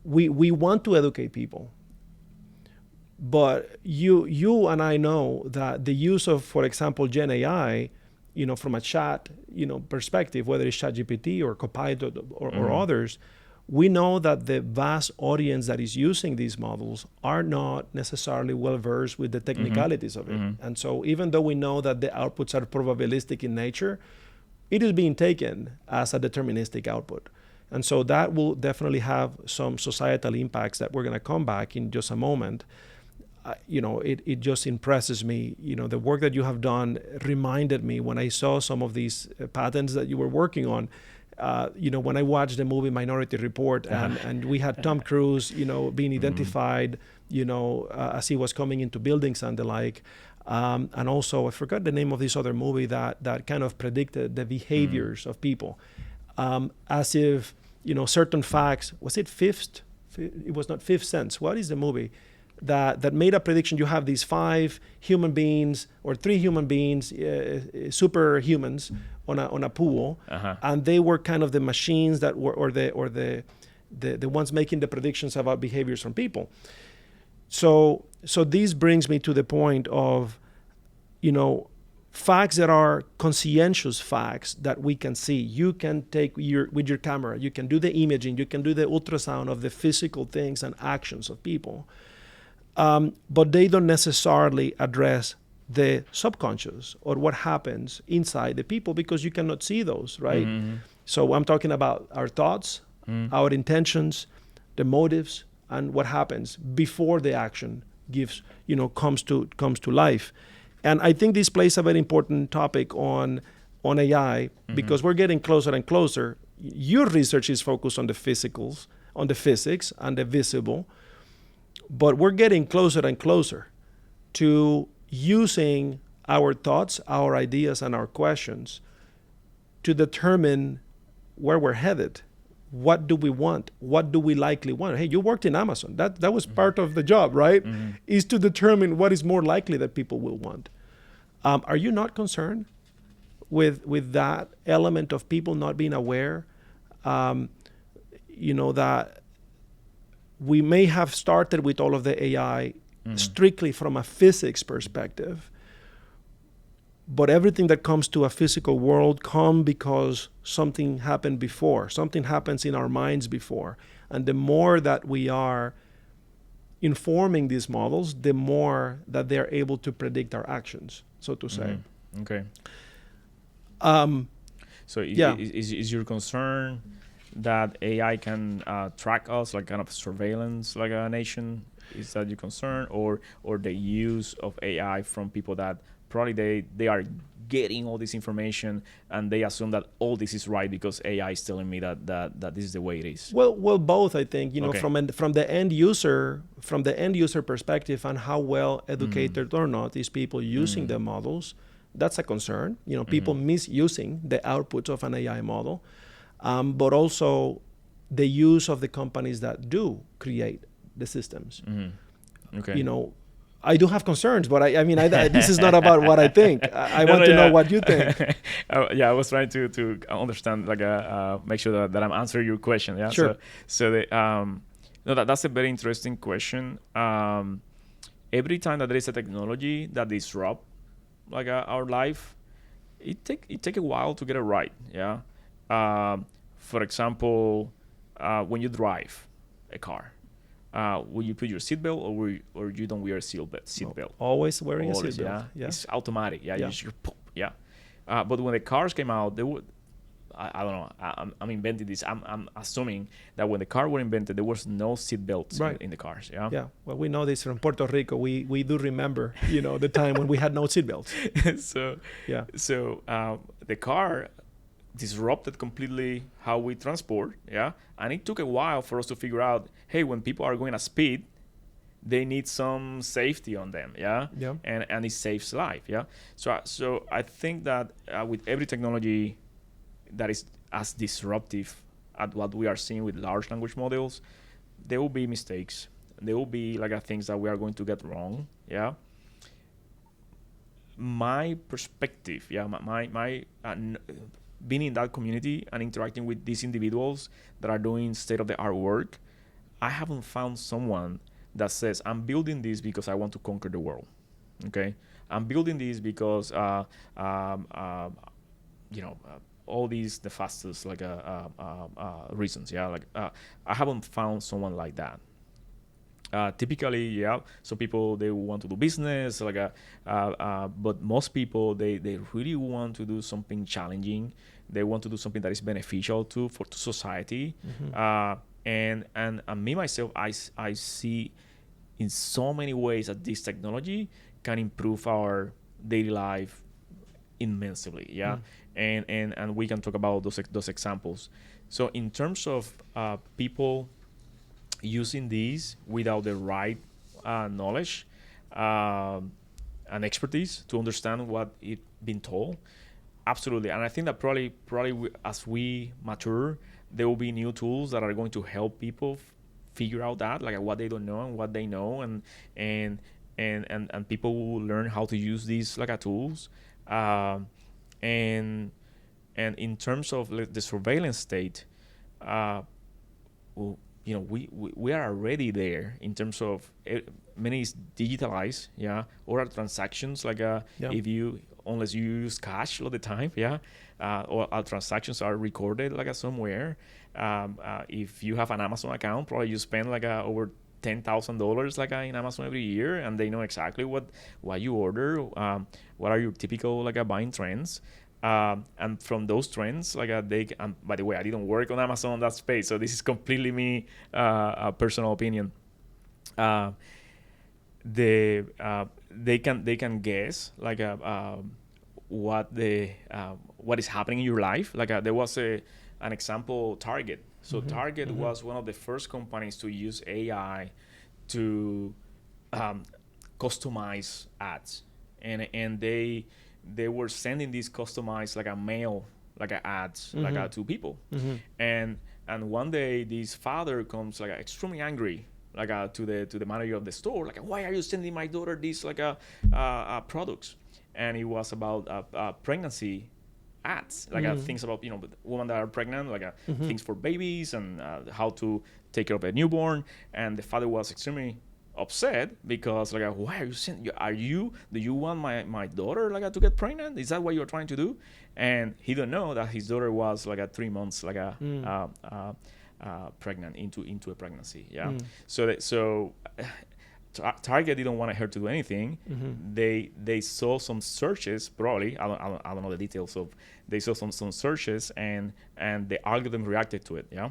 we want to educate people, but you and I know that the use of, for example, Gen AI, from a chat perspective, whether it's ChatGPT or Copilot or others. We know that the vast audience that is using these models are not necessarily well versed with the technicalities of it. And so even though we know that the outputs are probabilistic in nature, it is being taken as a deterministic output. And so that will definitely have some societal impacts that we're going to come back in just a moment. It just impresses me. The work that you have done reminded me when I saw some of these patents that you were working on. When I watched the movie Minority Report and we had Tom Cruise, being identified, as he was coming into buildings and the like. And also, I forgot the name of this other movie that kind of predicted the behaviors of people. As if, certain facts, was it Fifth? It was not Fifth Sense. What is the movie? That made a prediction. You have these 5 human beings or 3 human beings, superhumans on a pool, and they were kind of the machines that were, or the ones making the predictions about behaviors from people. So this brings me to the point of, facts that are conscientious facts that we can see. You can take with your camera, you can do the imaging, you can do the ultrasound of the physical things and actions of people. But they don't necessarily address the subconscious or what happens inside the people because you cannot see those, right? So I'm talking about our thoughts, our intentions, the motives, and what happens before the action comes to life. And I think this plays a very important topic on AI because we're getting closer and closer. Your research is focused on the physicals, on the physics and the visible. But we're getting closer and closer to using our thoughts, our ideas, and our questions to determine where we're headed. What do we want? What do we likely want? Hey, you worked in Amazon. That was part of the job, right? Is to determine what is more likely that people will want. Are you not concerned with that element of people not being aware? That we may have started with all of the AI strictly from a physics perspective, but everything that comes to a physical world comes because something happened before. Something happens in our minds before. And the more that we are informing these models, the more that they're able to predict our actions, so to say. Okay. So yeah. Is your concern that AI can track us, like kind of surveillance, like a nation? Is that your concern, or the use of AI from people that probably they are getting all this information and they assume that all this is right because AI is telling me that this is the way it is? Well, both. I think Okay. from the end user perspective and how well educated or not these people using the models, that's a concern. People misusing the outputs of an AI model. But also the use of the companies that do create the systems. Okay. I do have concerns, but I mean, this is not about what I think. I want to know what you think. I was trying to understand, like, make sure that I'm answering your question. Yeah. Sure. That's a very interesting question. Every time that there is a technology that disrupt like our life, it take a while to get it right. Yeah. For example, when you drive a car, will you put your seatbelt or you don't wear a seatbelt? Always wearing Always, a seatbelt. yeah. It's automatic. Yeah, Yeah. you just pop, yeah. But when the cars came out, they were, I don't know. I'm inventing this. I'm assuming that when the car were invented, there was no seat belts Right. in the cars. Yeah. Yeah. Well, we know this from Puerto Rico. We do remember, the time when we had no seatbelts. So Yeah. the car disrupted completely how we transport. Yeah. And it took a while for us to figure out, hey, when people are going at speed, they need some safety on them. Yeah. Yeah. And it saves life. Yeah. So I think that with every technology that is as disruptive at what we are seeing with large language models, there will be mistakes. There will be things that we are going to get wrong. Yeah. My perspective, yeah, being in that community and interacting with these individuals that are doing state-of-the-art work, I haven't found someone that says, I'm building this because I want to conquer the world. Okay. I'm building this because, all these nefastous reasons. Yeah, I haven't found someone like that. Typically, yeah, some people they want to do business, but most people they really want to do something challenging. They want to do something that is beneficial to society. Mm-hmm. And me myself, I see in so many ways that this technology can improve our daily life immensely. Yeah. And we can talk about those examples. So in terms of people using these without the right knowledge and expertise to understand what it's been told, absolutely. And I think that probably as we mature, there will be new tools that are going to help people figure out that what they don't know and what they know, and people will learn how to use these tools. And in terms of the surveillance state, we are already there in terms of many is digitalized, yeah. Oral transactions, if you unless you use cash all the time, yeah, or our transactions are recorded somewhere. If you have an Amazon account, probably you spend over $10,000 in Amazon every year, and they know exactly what you order, what are your typical buying trends. And from those trends, they by the way, I didn't work on Amazon on that space, so this is completely me, a personal opinion. They can guess what is happening in your life. There was an example, Target. So Mm-hmm. Target Mm-hmm. was one of the first companies to use AI to customize ads, and they were sending these customized mail ads Mm-hmm. To people. Mm-hmm. And one day this father comes extremely angry to the manager of the store, why are you sending my daughter these products? And it was about pregnancy ads, things about women that are pregnant, Mm-hmm. things for babies and how to take care of a newborn. And the father was extremely upset because why are you sending? Do you want my daughter to get pregnant? Is that what you're trying to do? And he don't know that his daughter was 3 months pregnant into a pregnancy. Yeah. So Target didn't want her to do anything. Mm-hmm. They saw some searches, probably I don't know the details of. They saw some searches and the algorithm reacted to it. Yeah.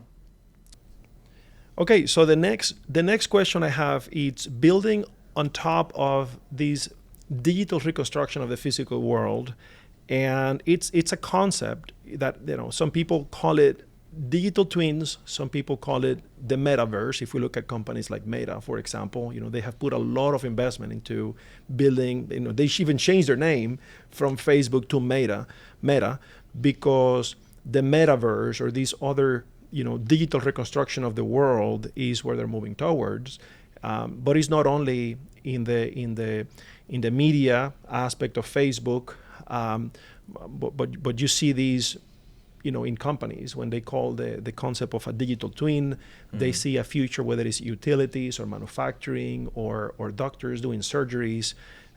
Okay, so the next question I have is building on top of this digital reconstruction of the physical world, and it's a concept that some people call it digital twins, some people call it the metaverse. If we look at companies like Meta, for example, they have put a lot of investment into building. They even changed their name from Facebook to Meta, because the metaverse or these other digital reconstruction of the world is where they're moving towards. But it's not only in the media aspect of Facebook, but you see these, in companies when they call the concept of a digital twin. Mm-hmm. They see a future, whether it's utilities or manufacturing or doctors doing surgeries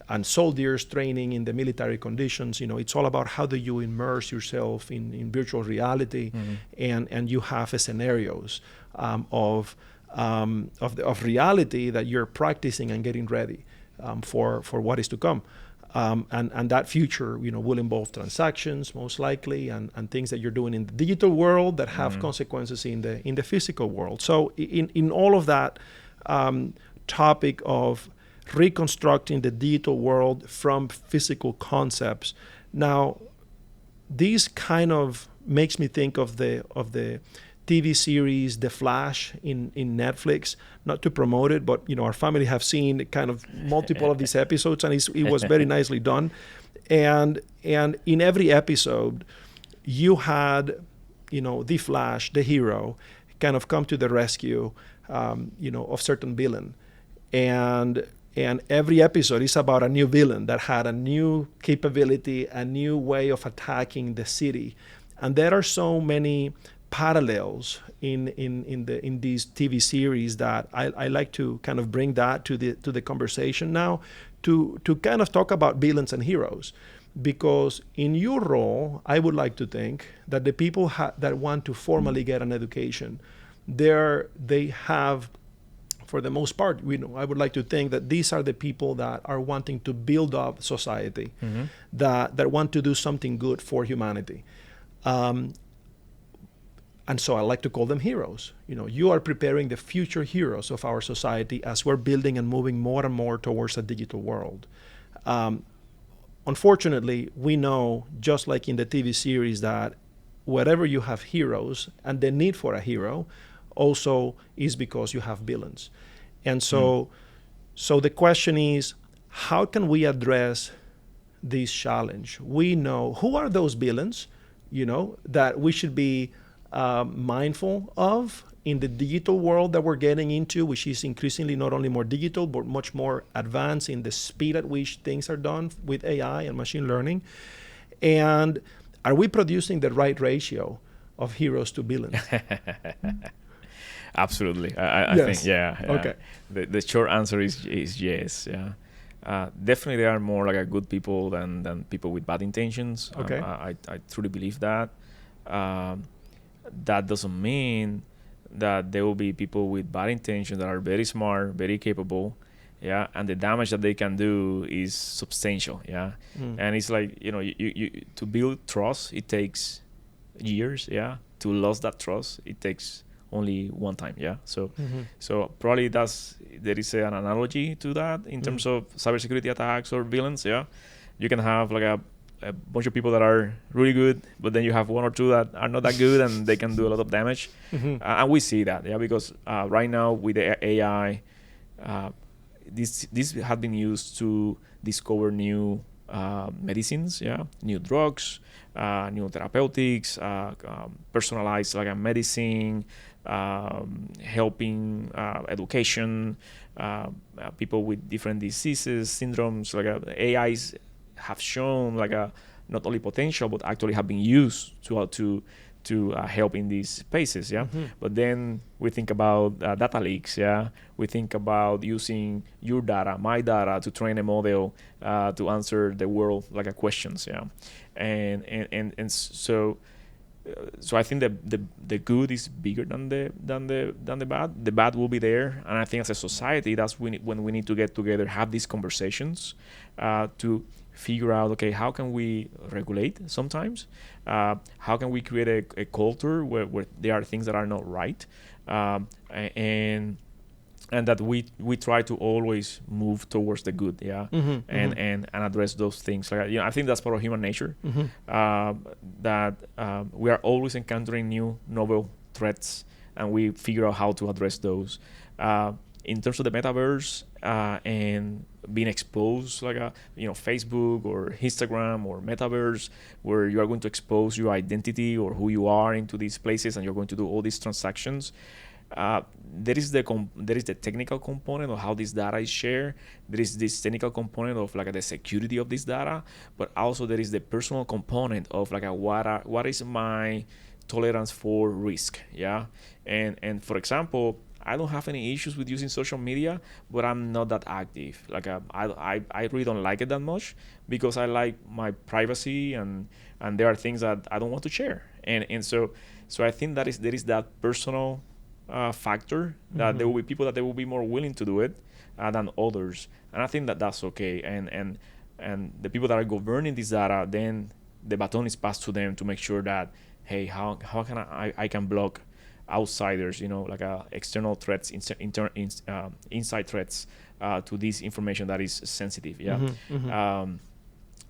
and soldiers training in the military conditions. It's all about how do you immerse yourself in virtual reality. Mm-hmm. and you have scenarios of of reality that you're practicing and getting ready for what is to come. And that future, will involve transactions most likely, and things that you're doing in the digital world that have consequences in the physical world. So in all of that topic of reconstructing the digital world from physical concepts, now this kind of makes me think of the TV series The Flash in Netflix. Not to promote it, but our family have seen kind of multiple of these episodes, and it was very nicely done. And in every episode, you had the Flash, the hero, kind of come to the rescue, of certain villain, and every episode is about a new villain that had a new capability, a new way of attacking the city. And there are so many parallels in these TV series that I like to kind of bring that to the conversation now, to kind of talk about villains and heroes. Because in your role, I would like to think that the people that want to formally get an education, they have, for the most part, I would like to think that these are the people that are wanting to build up society, that want to do something good for humanity. And so I like to call them heroes. You are preparing the future heroes of our society as we're building and moving more and more towards a digital world. Unfortunately, we know, just like in the TV series, that wherever you have heroes, and the need for a hero also is because you have villains. And so the question is, how can we address this challenge? We know who are those villains, that we should be mindful of in the digital world that we're getting into, which is increasingly not only more digital, but much more advanced in the speed at which things are done with AI and machine learning. And are we producing the right ratio of heroes to villains? Absolutely. I Yes. think, yeah. Okay. The short answer is yes. Yeah. Definitely, there are more like good people than people with bad intentions. Okay. I truly believe that. That doesn't mean that there will be people with bad intentions that are very smart, very capable, yeah, and the damage that they can do is substantial, yeah. And it's like, you to build trust, it takes years, yeah. To lose that trust, it takes only one time, yeah. So probably there is an analogy to that in terms of cybersecurity attacks or villains, yeah. You can have like a bunch of people that are really good, but then you have one or two that are not that good, and they can do a lot of damage. And we see that, yeah, because right now with the AI, this has been used to discover new medicines, yeah, new drugs, new therapeutics, personalized like a medicine, helping education, people with different diseases, syndromes. Like AIs have shown like a not only potential, but actually have been used to help in these spaces, yeah. But then we think about data leaks, yeah. We think about using your data, my data, to train a model to answer the world like a questions, yeah. And so I think that the good is bigger than the bad. The bad will be there, and I think as a society, that's when we need to get together, have these conversations to figure out, okay, how can we regulate sometimes? How can we create a culture where there are things that are not right, and that we try to always move towards the good, yeah, and address those things. Like, I think that's part of human nature, that we are always encountering new novel threats, and we figure out how to address those. In terms of the metaverse and being exposed, like Facebook or Instagram or metaverse, where you are going to expose your identity or who you are into these places, and you're going to do all these transactions. There is the technical component of how this data is shared. There is this technical component of like the security of this data, but also there is the personal component of like what is my tolerance for risk, yeah. And for example, I don't have any issues with using social media, but I'm not that active. Like I really don't like it that much, because I like my privacy, and there are things that I don't want to share. And so I think there is that personal factor that there will be people that they will be more willing to do it than others, and I think that that's okay. And the people that are governing this data, then the baton is passed to them to make sure that, hey, how can I can block outsiders, like external threats, inside threats to this information that is sensitive. Yeah.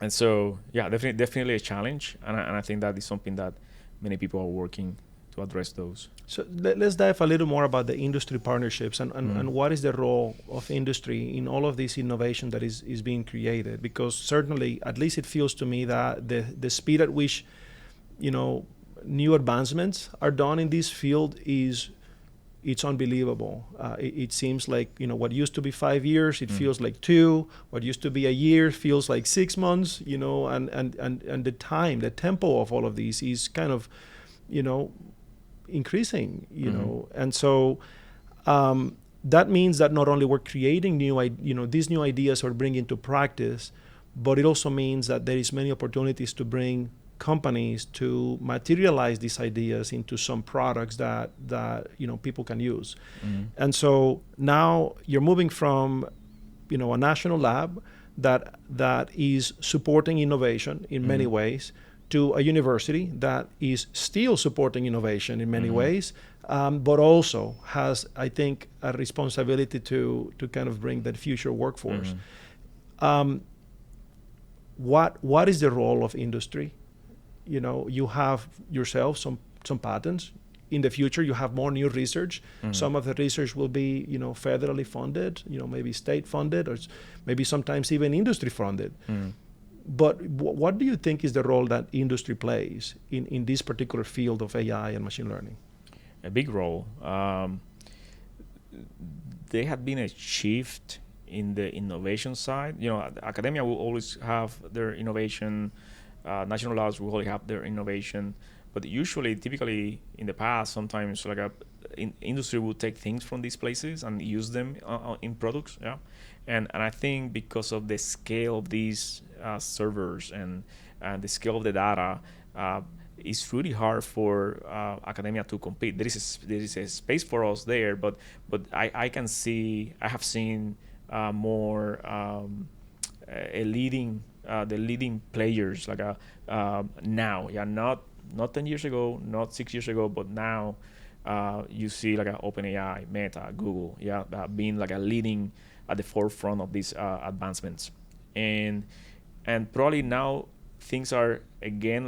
And so, yeah, definitely a challenge, and I think that is something that many people are working to address those. So let's dive a little more about the industry partnerships and what is the role of industry in all of this innovation that is being created. Because certainly, at least it feels to me that the speed at which, new advancements are done in this field it's unbelievable. It seems like, what used to be 5 years, it feels like 2. What used to be a year feels like 6 months, and the tempo of all of these is kind of, increasing, and so that means that not only we're creating these new ideas or bringing to practice, but it also means that there is many opportunities to bring companies to materialize these ideas into some products that people can use. And so now you're moving from a national lab that is supporting innovation in many ways to a university that is still supporting innovation in many ways, but also has, I think, a responsibility to kind of bring that future workforce. What is the role of industry? You have yourself some patents. In the future, you have more new research. Some of the research will be, federally funded, maybe state funded, or maybe sometimes even industry funded. But what do you think is the role that industry plays in this particular field of AI and machine learning? A big role. There had been a shift in the innovation side. Academia will always have their innovation. National labs will have their innovation, but typically in the past, sometimes industry will take things from these places and use them in products. Yeah, and I think because of the scale of these servers and the scale of the data, it's really hard for academia to compete. There is a space for us there, but I have seen more the leading players now, not 10 years ago, not 6 years ago, but now you see OpenAI, Meta, Google, being leading at the forefront of these advancements, and probably now things are again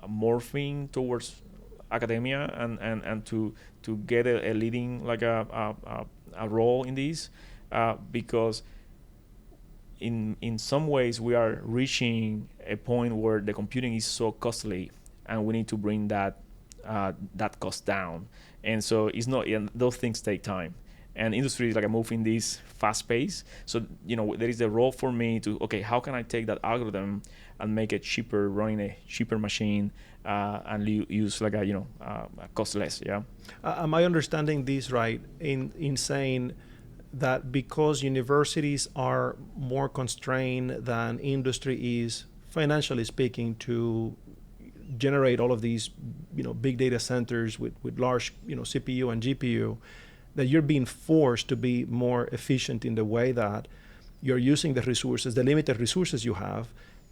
morphing towards academia and to get a leading a role in these because in some ways we are reaching a point where the computing is so costly and we need to bring that cost down, and so it's not, and those things take time, and industry is moving this fast pace. So there is a role for me to, okay, how can I take that algorithm and make it cheaper, running a cheaper machine and use cost less. Am I understanding this right in saying that because universities are more constrained than industry is, financially speaking, to generate all of these, big data centers with large, CPU and GPU, that you're being forced to be more efficient in the way that you're using the resources, the limited resources you have,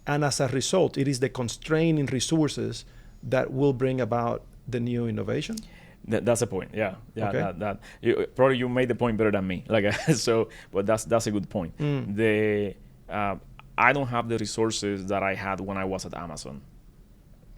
and as a result, it is the constraint in resources that will bring about the new innovation? That's the point. Yeah. Okay. That probably you made the point better than me. But that's a good point. I don't have the resources that I had when I was at Amazon.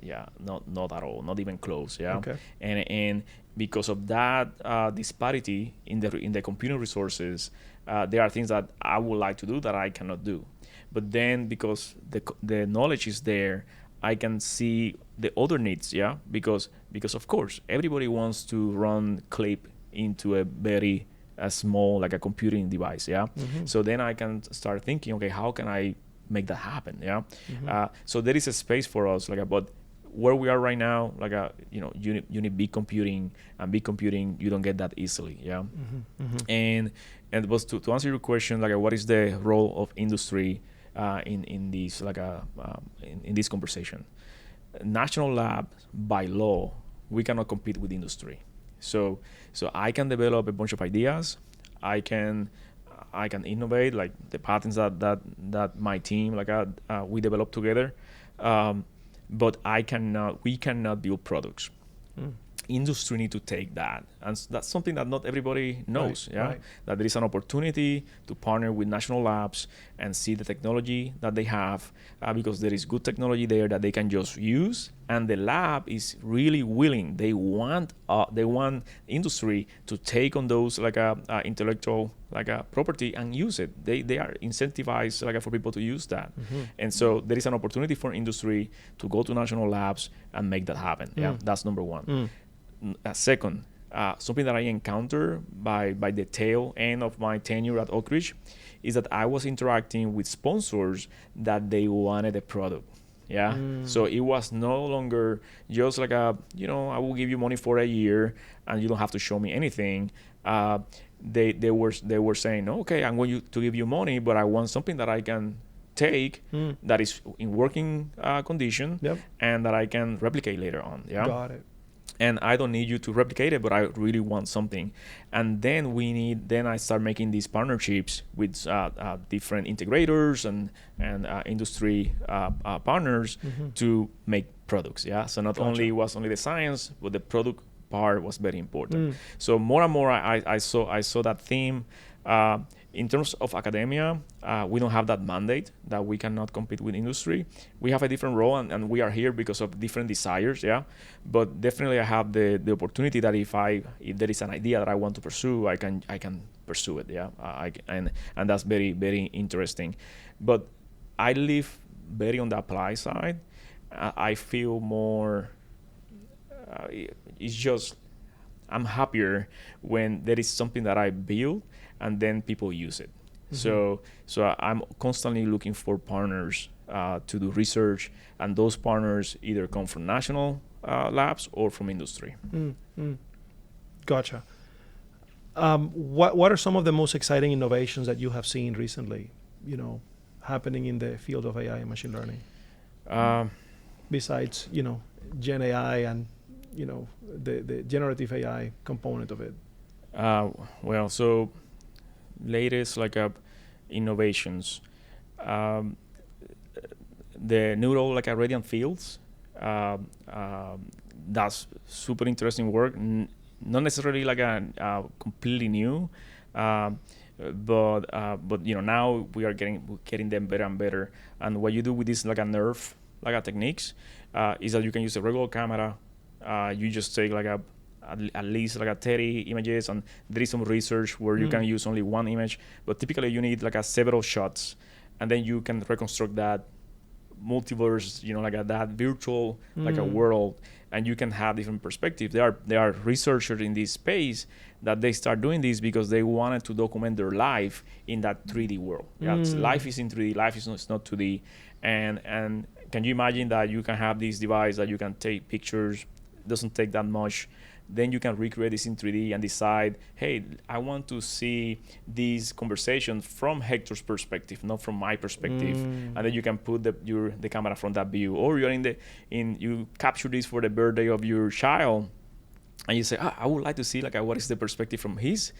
Yeah, not at all, not even close. Yeah. Okay. And because of that disparity in the computing resources, there are things that I would like to do that I cannot do. But then because the knowledge is there, I can see the other needs, because of course everybody wants to run CLIP into a very small a computing device, So then I can start thinking, okay, how can I make that happen, So there is a space for us, but where we are right now, you need big computing, and big computing you don't get that easily, And was to answer your question, what is the role of industry in this in this conversation? National labs, by law, we cannot compete with industry. So I can develop a bunch of ideas. I can innovate, like the patents that my team we develop together. But we cannot build products. Mm. Industry need to take that, and that's something that not everybody knows. Right. That there is an opportunity to partner with national labs and see the technology that they have, because there is good technology there that they can just use, and the lab is really willing. They want industry to take on those intellectual property and use it. They are incentivized for people to use that. Mm-hmm. And so there is an opportunity for industry to go to national labs and make that happen. That's number one. Second, something that I encountered by the tail end of my tenure at Oak Ridge is that I was interacting with sponsors that they wanted a product. So it was no longer just I will give you money for a year and you don't have to show me anything. They were saying, okay, I'm going to give you money, but I want something that I can take that is in working condition, and that I can replicate later on. Got it. And I don't need you to replicate it, but I really want something. And then I start making these partnerships with different integrators and industry partners to make products. So not only was only the science, but the product part was very important. So more and more I saw that theme. In terms of academia, we don't have that mandate that we cannot compete with industry. We have a different role, and we are here because of different desires, But definitely, I have the opportunity that if there is an idea that I want to pursue, I can pursue it, and that's very, very interesting. But I live very on the apply side. I feel more. It's just I'm happier when there is something that I build and then people use it. So I'm constantly looking for partners to do research, and those partners either come from national labs or from industry. Gotcha. What are some of the most exciting innovations that you have seen recently, happening in the field of AI and machine learning? Besides, Gen AI and, the generative AI component of it. So latest innovations, the neural radiant fields, that's super interesting work. Not necessarily completely new, but now we are getting them better and better. And what you do with this nerve techniques is that you can use a regular camera. You just take at least 30 images, and there is some research where you can use only one image, but typically you need several shots, and then you can reconstruct that multiverse, that virtual a world, and you can have different perspectives. There are researchers in this space that they start doing this because they wanted to document their life in that 3D world. Life is in 3D, life is not 2D, and can you imagine that you can have this device that you can take pictures, doesn't take that much, then you can recreate this in 3D and decide, hey, I want to see this conversation from Hector's perspective, not from my perspective. And then you can put the camera from that view, or you're you capture this for the birthday of your child, and you say, I would like to see what is the perspective from his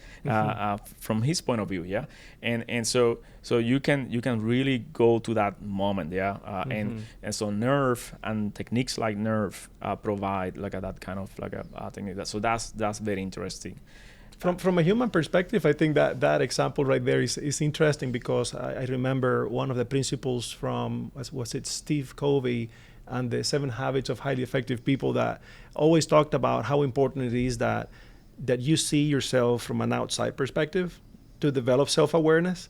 point of view, and so you can really go to that moment, and so Nerve and techniques like Nerve provide that kind of a technique. So that's very interesting. From a human perspective, I think that example right there is interesting, because I remember one of the principles from, was it Steve Covey and the 7 Habits of Highly Effective People, that always talked about how important it is that you see yourself from an outside perspective to develop self-awareness.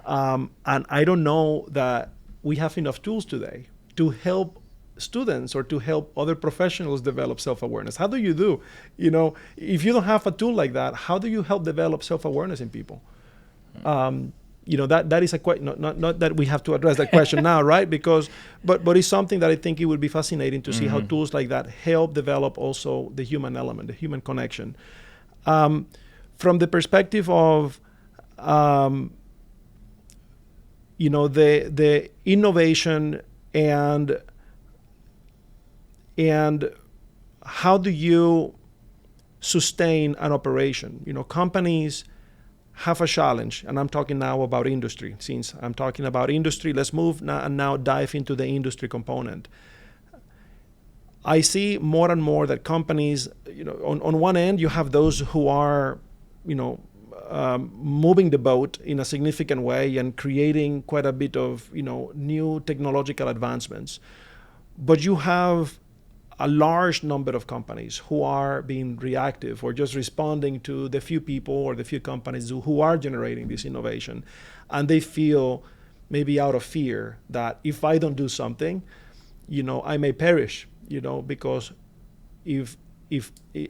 And I don't know that we have enough tools today to help students or to help other professionals develop self-awareness. How do you do? If you don't have a tool like that, how do you help develop self-awareness in people? That is a question. Not that we have to address that question now, right? But it's something that I think it would be fascinating to see how tools like that help develop also the human element, the human connection. From the perspective of the innovation and how do you sustain an operation. Companies have a challenge, and I'm talking now about industry. Since I'm talking about industry, let's move now dive into the industry component. I see more and more that companies, on one end, you have those who are, moving the boat in a significant way and creating quite a bit of, new technological advancements. But you have a large number of companies who are being reactive or just responding to the few people or the few companies who are generating this innovation. And they feel maybe out of fear that if I don't do something, I may perish, because if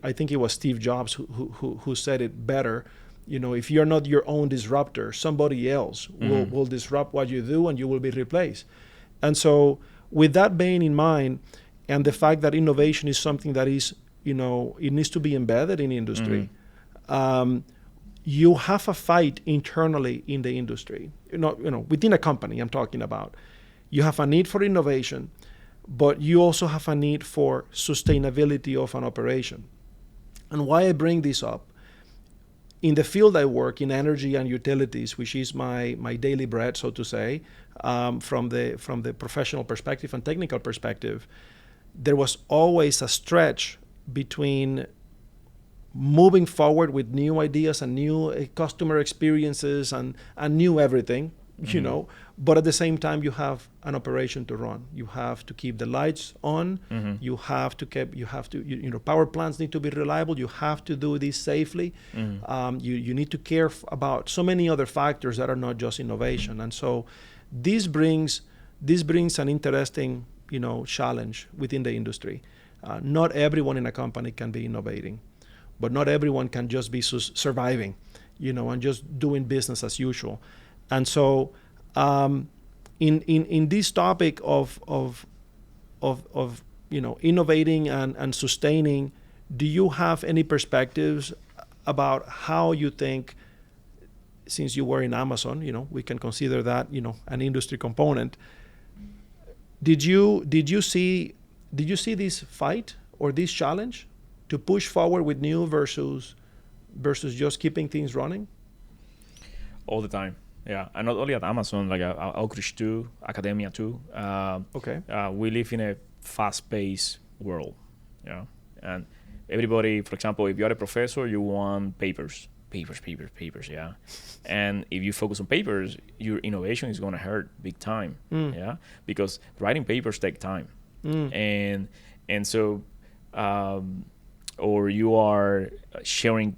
I think it was Steve Jobs who said it better, if you're not your own disruptor, somebody else will disrupt what you do and you will be replaced. And so with that being in mind, and the fact that innovation is something that is, it needs to be embedded in industry, you have a fight internally in the industry, within a company I'm talking about. You have a need for innovation, but you also have a need for sustainability of an operation. And why I bring this up, in the field I work in energy and utilities, which is my daily bread, so to say, from the professional perspective and technical perspective, there was always a stretch between moving forward with new ideas and new customer experiences and new everything, but at the same time you have an operation to run. You have to keep the lights on. You have to power plants need to be reliable. You have to do this safely. You need to care about so many other factors that are not just innovation. And so this brings an interesting challenge within the industry. Not everyone in a company can be innovating, but not everyone can just be surviving, and just doing business as usual. And so, in this topic of innovating and sustaining, do you have any perspectives about how you think, since you were in Amazon, we can consider that an industry component. Did you see this fight or this challenge to push forward with new versus just keeping things running? All the time. Yeah, and not only at Amazon, like Outreach too, academia too. Okay. We live in a fast-paced world, and everybody, for example, if you're a professor, you want papers, yeah. And if you focus on papers, your innovation is going to hurt big time, yeah, because writing papers take time, and so, or you are sharing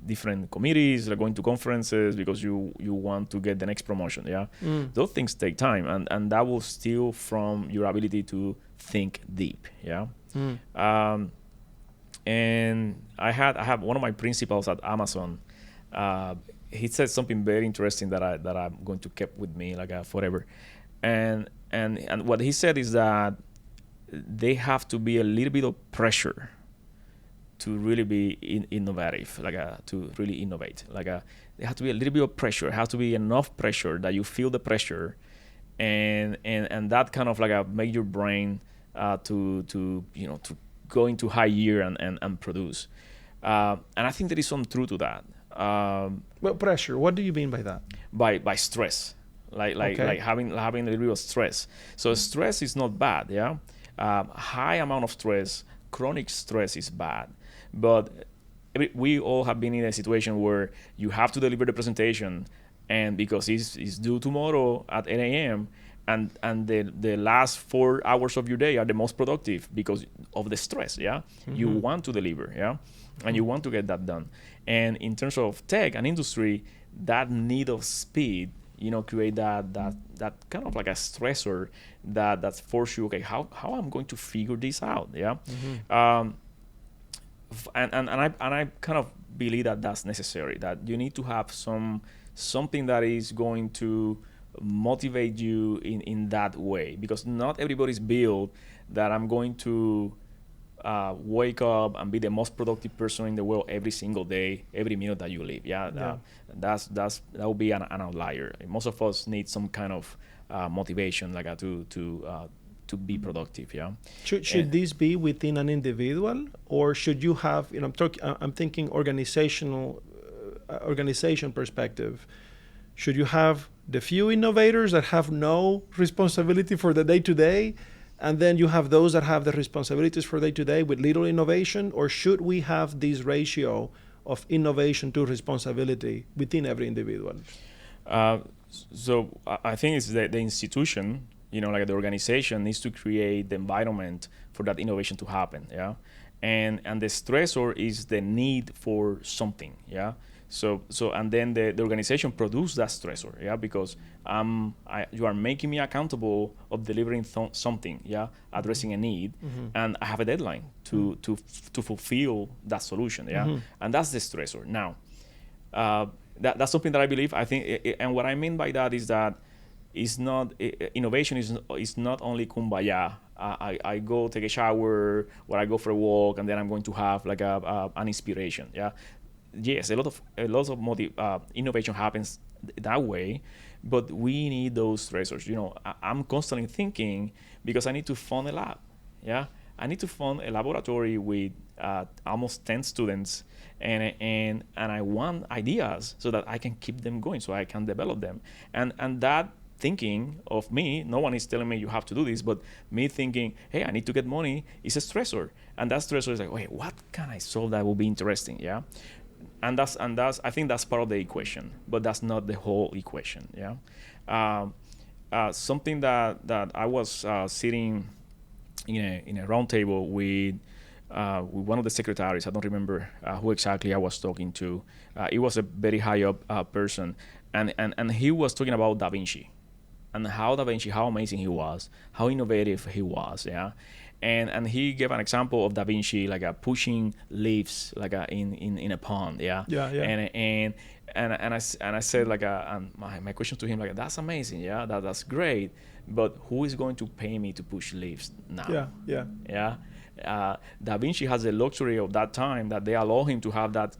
different committees, like going to conferences because you want to get the next promotion, yeah. Those things take time, and that will steal from your ability to think deep, yeah. And I have one of my principals at Amazon. He said something very interesting that I'm going to keep with me forever, and what he said is that they have to be a little bit of pressure to really be innovative, to really innovate. There has to be a little bit of pressure. It has to be enough pressure that you feel the pressure, and that kind of make your brain to go into high gear and produce. And I think there is some truth to that. Well, pressure. What do you mean by that? By stress, like having a little bit of stress. So stress is not bad, yeah. High amount of stress, chronic stress is bad. But we all have been in a situation where you have to deliver the presentation, and because it's due tomorrow at 8 a.m., and the last 4 hours of your day are the most productive because of the stress, yeah? You want to deliver, yeah? And you want to get that done. And in terms of tech and industry, that need of speed, create that kind of like a stressor that force you, okay, how I'm going to figure this out, yeah? And I kind of believe that that's necessary, that you need to have something that is going to motivate you in that way, because not everybody's built that I'm going to wake up and be the most productive person in the world every single day, every minute that you live. That will be an outlier. Most of us need some kind of motivation, to to be productive. Yeah. Should this be within an individual, or should you have? I'm thinking organization perspective. Should you have the few innovators that have no responsibility for the day-to-day, and then you have those that have the responsibilities for day-to-day with little innovation, or should we have this ratio of innovation to responsibility within every individual? So I think it's the institution, like the organization needs to create the environment for that innovation to happen. Yeah. And the stressor is the need for something. Yeah. So and then the organization produce that stressor, yeah, because you are making me accountable of delivering something, yeah, addressing a need, and I have a deadline to fulfill that solution, yeah, and that's the stressor. Now, that's something that I believe. I think, and what I mean by that is that it's not innovation is not only kumbaya. I go take a shower, or I go for a walk, and then I'm going to have like an inspiration, yeah. Yes, a lot of innovation happens that way, but we need those stressors. I'm constantly thinking because I need to fund a lab. Yeah, I need to fund a laboratory with almost 10 students, and I want ideas so that I can keep them going, so I can develop them. And that thinking of me, no one is telling me you have to do this, but me thinking, hey, I need to get money, is a stressor, and that stressor is like, wait, what can I solve that will be interesting? Yeah. And that's I think that's part of the equation, but that's not the whole equation. Yeah. Something that I was sitting in a round table with one of the secretaries. I don't remember who exactly I was talking to. It was a very high up person, and he was talking about Da Vinci, and how amazing he was, how innovative he was. Yeah. And he gave an example of Da Vinci like pushing leaves like in a pond, yeah. Yeah. And I said like my question to him like, that's amazing, yeah, that's great, but who is going to pay me to push leaves now? Yeah. Da Vinci has the luxury of that time that they allow him to have that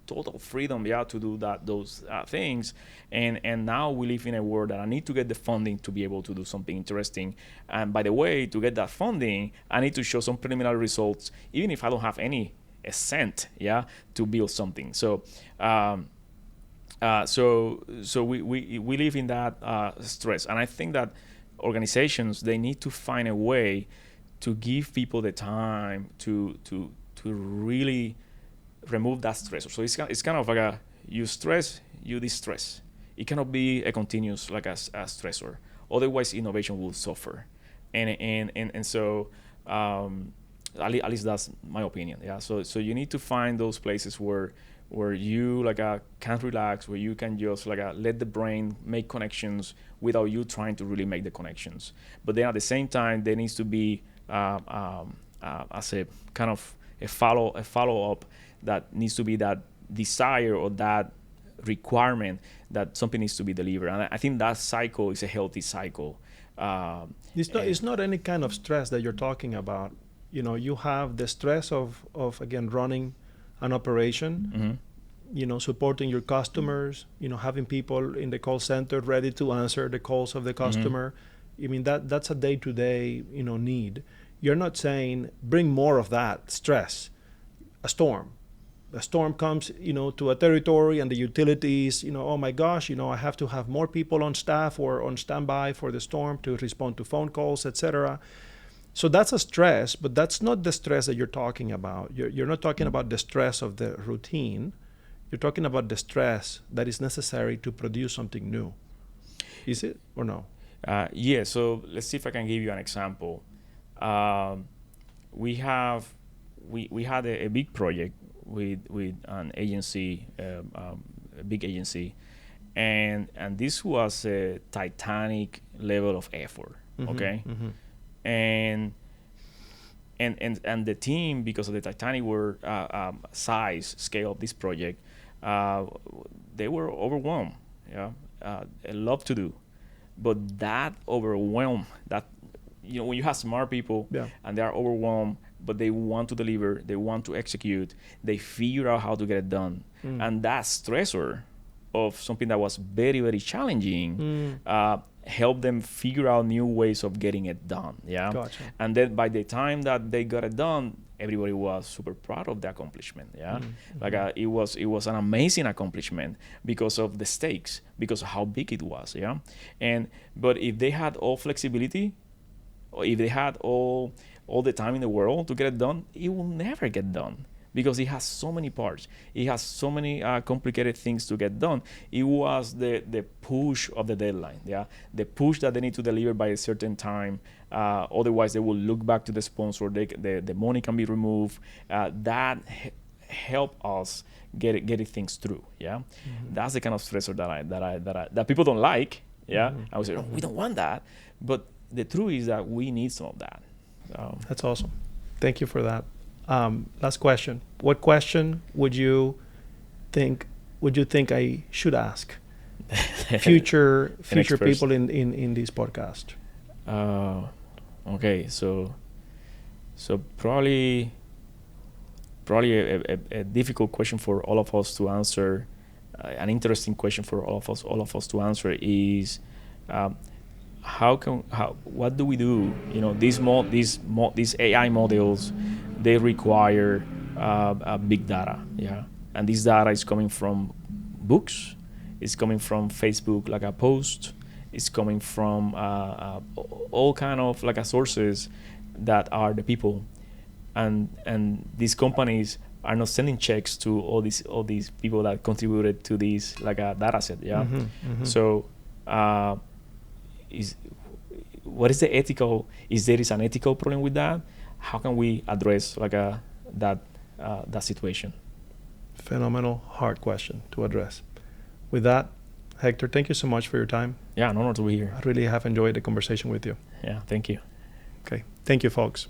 total freedom, yeah, to do those things. And now we live in a world that I need to get the funding to be able to do something interesting. And by the way, to get that funding, I need to show some preliminary results, even if I don't have a cent, yeah, to build something. So we live in that stress. And I think that organizations, they need to find a way to give people the time to really remove that stressor. So it's kind of like you stress, you distress. It cannot be a continuous like a stressor. Otherwise, innovation will suffer. And so at least that's my opinion. Yeah. So you need to find those places where you like can relax, where you can just like let the brain make connections without you trying to really make the connections. But then at the same time, there needs to be as a kind of a follow up that needs to be that desire or that requirement that something needs to be delivered. And I think that cycle is a healthy cycle. It's not any kind of stress that you're talking about. You have the stress of again running an operation, supporting your customers, having people in the call center ready to answer the calls of the customer. I mean, that's a day-to-day, need. You're not saying bring more of that stress. A storm comes, to a territory, and the utilities, oh my gosh, I have to have more people on staff or on standby for the storm to respond to phone calls, etc. So that's a stress, but that's not the stress that you're talking about. You're not talking about the stress of the routine. You're talking about the stress that is necessary to produce something new. Is it or no? Yeah. So let's see if I can give you an example. We had a big project with an agency, a big agency, and this was a titanic level of effort. Okay. And the team, because of the titanic size scale of this project, they were overwhelmed. Yeah, a lot to do, but that overwhelm, that when you have smart people, and they are overwhelmed, but they want to deliver, they want to execute, they figure out how to get it done, and that stressor of something that was very, very challenging help them figure out new ways of getting it done. Yeah. Gotcha. And then by the time that they got it done, everybody was super proud of the accomplishment. Yeah. Like it was an amazing accomplishment because of the stakes, because of how big it was. Yeah. But if they had all flexibility, or if they had all the time in the world to get it done, it will never get done, because it has so many parts. It has so many complicated things to get done. It was the push of the deadline, yeah, the push that they need to deliver by a certain time. Otherwise, they will look back to the sponsor. The money can be removed. That help us get things through. Yeah, that's the kind of stressor that people don't like. Yeah, I would say, oh, we don't want that, but the truth is that we need some of that. That's awesome. Thank you for that. Last question. What question would you think I should ask future people in this podcast? Okay, so probably a difficult question for all of us to answer. An interesting question for all of us to answer is, what do we do? These AI models, they require big data, yeah, and this data is coming from books, it's coming from Facebook, like a post, it's coming from all kind of like sources that are the people, and these companies are not sending checks to all these people that contributed to this like a data set, yeah. So what is the ethical? Is there an ethical problem with that? How can we address like that situation? Phenomenal, hard question to address. With that, Hector, thank you so much for your time. Yeah, an honor to be here. I really have enjoyed the conversation with you. Yeah, thank you. Okay, thank you, folks.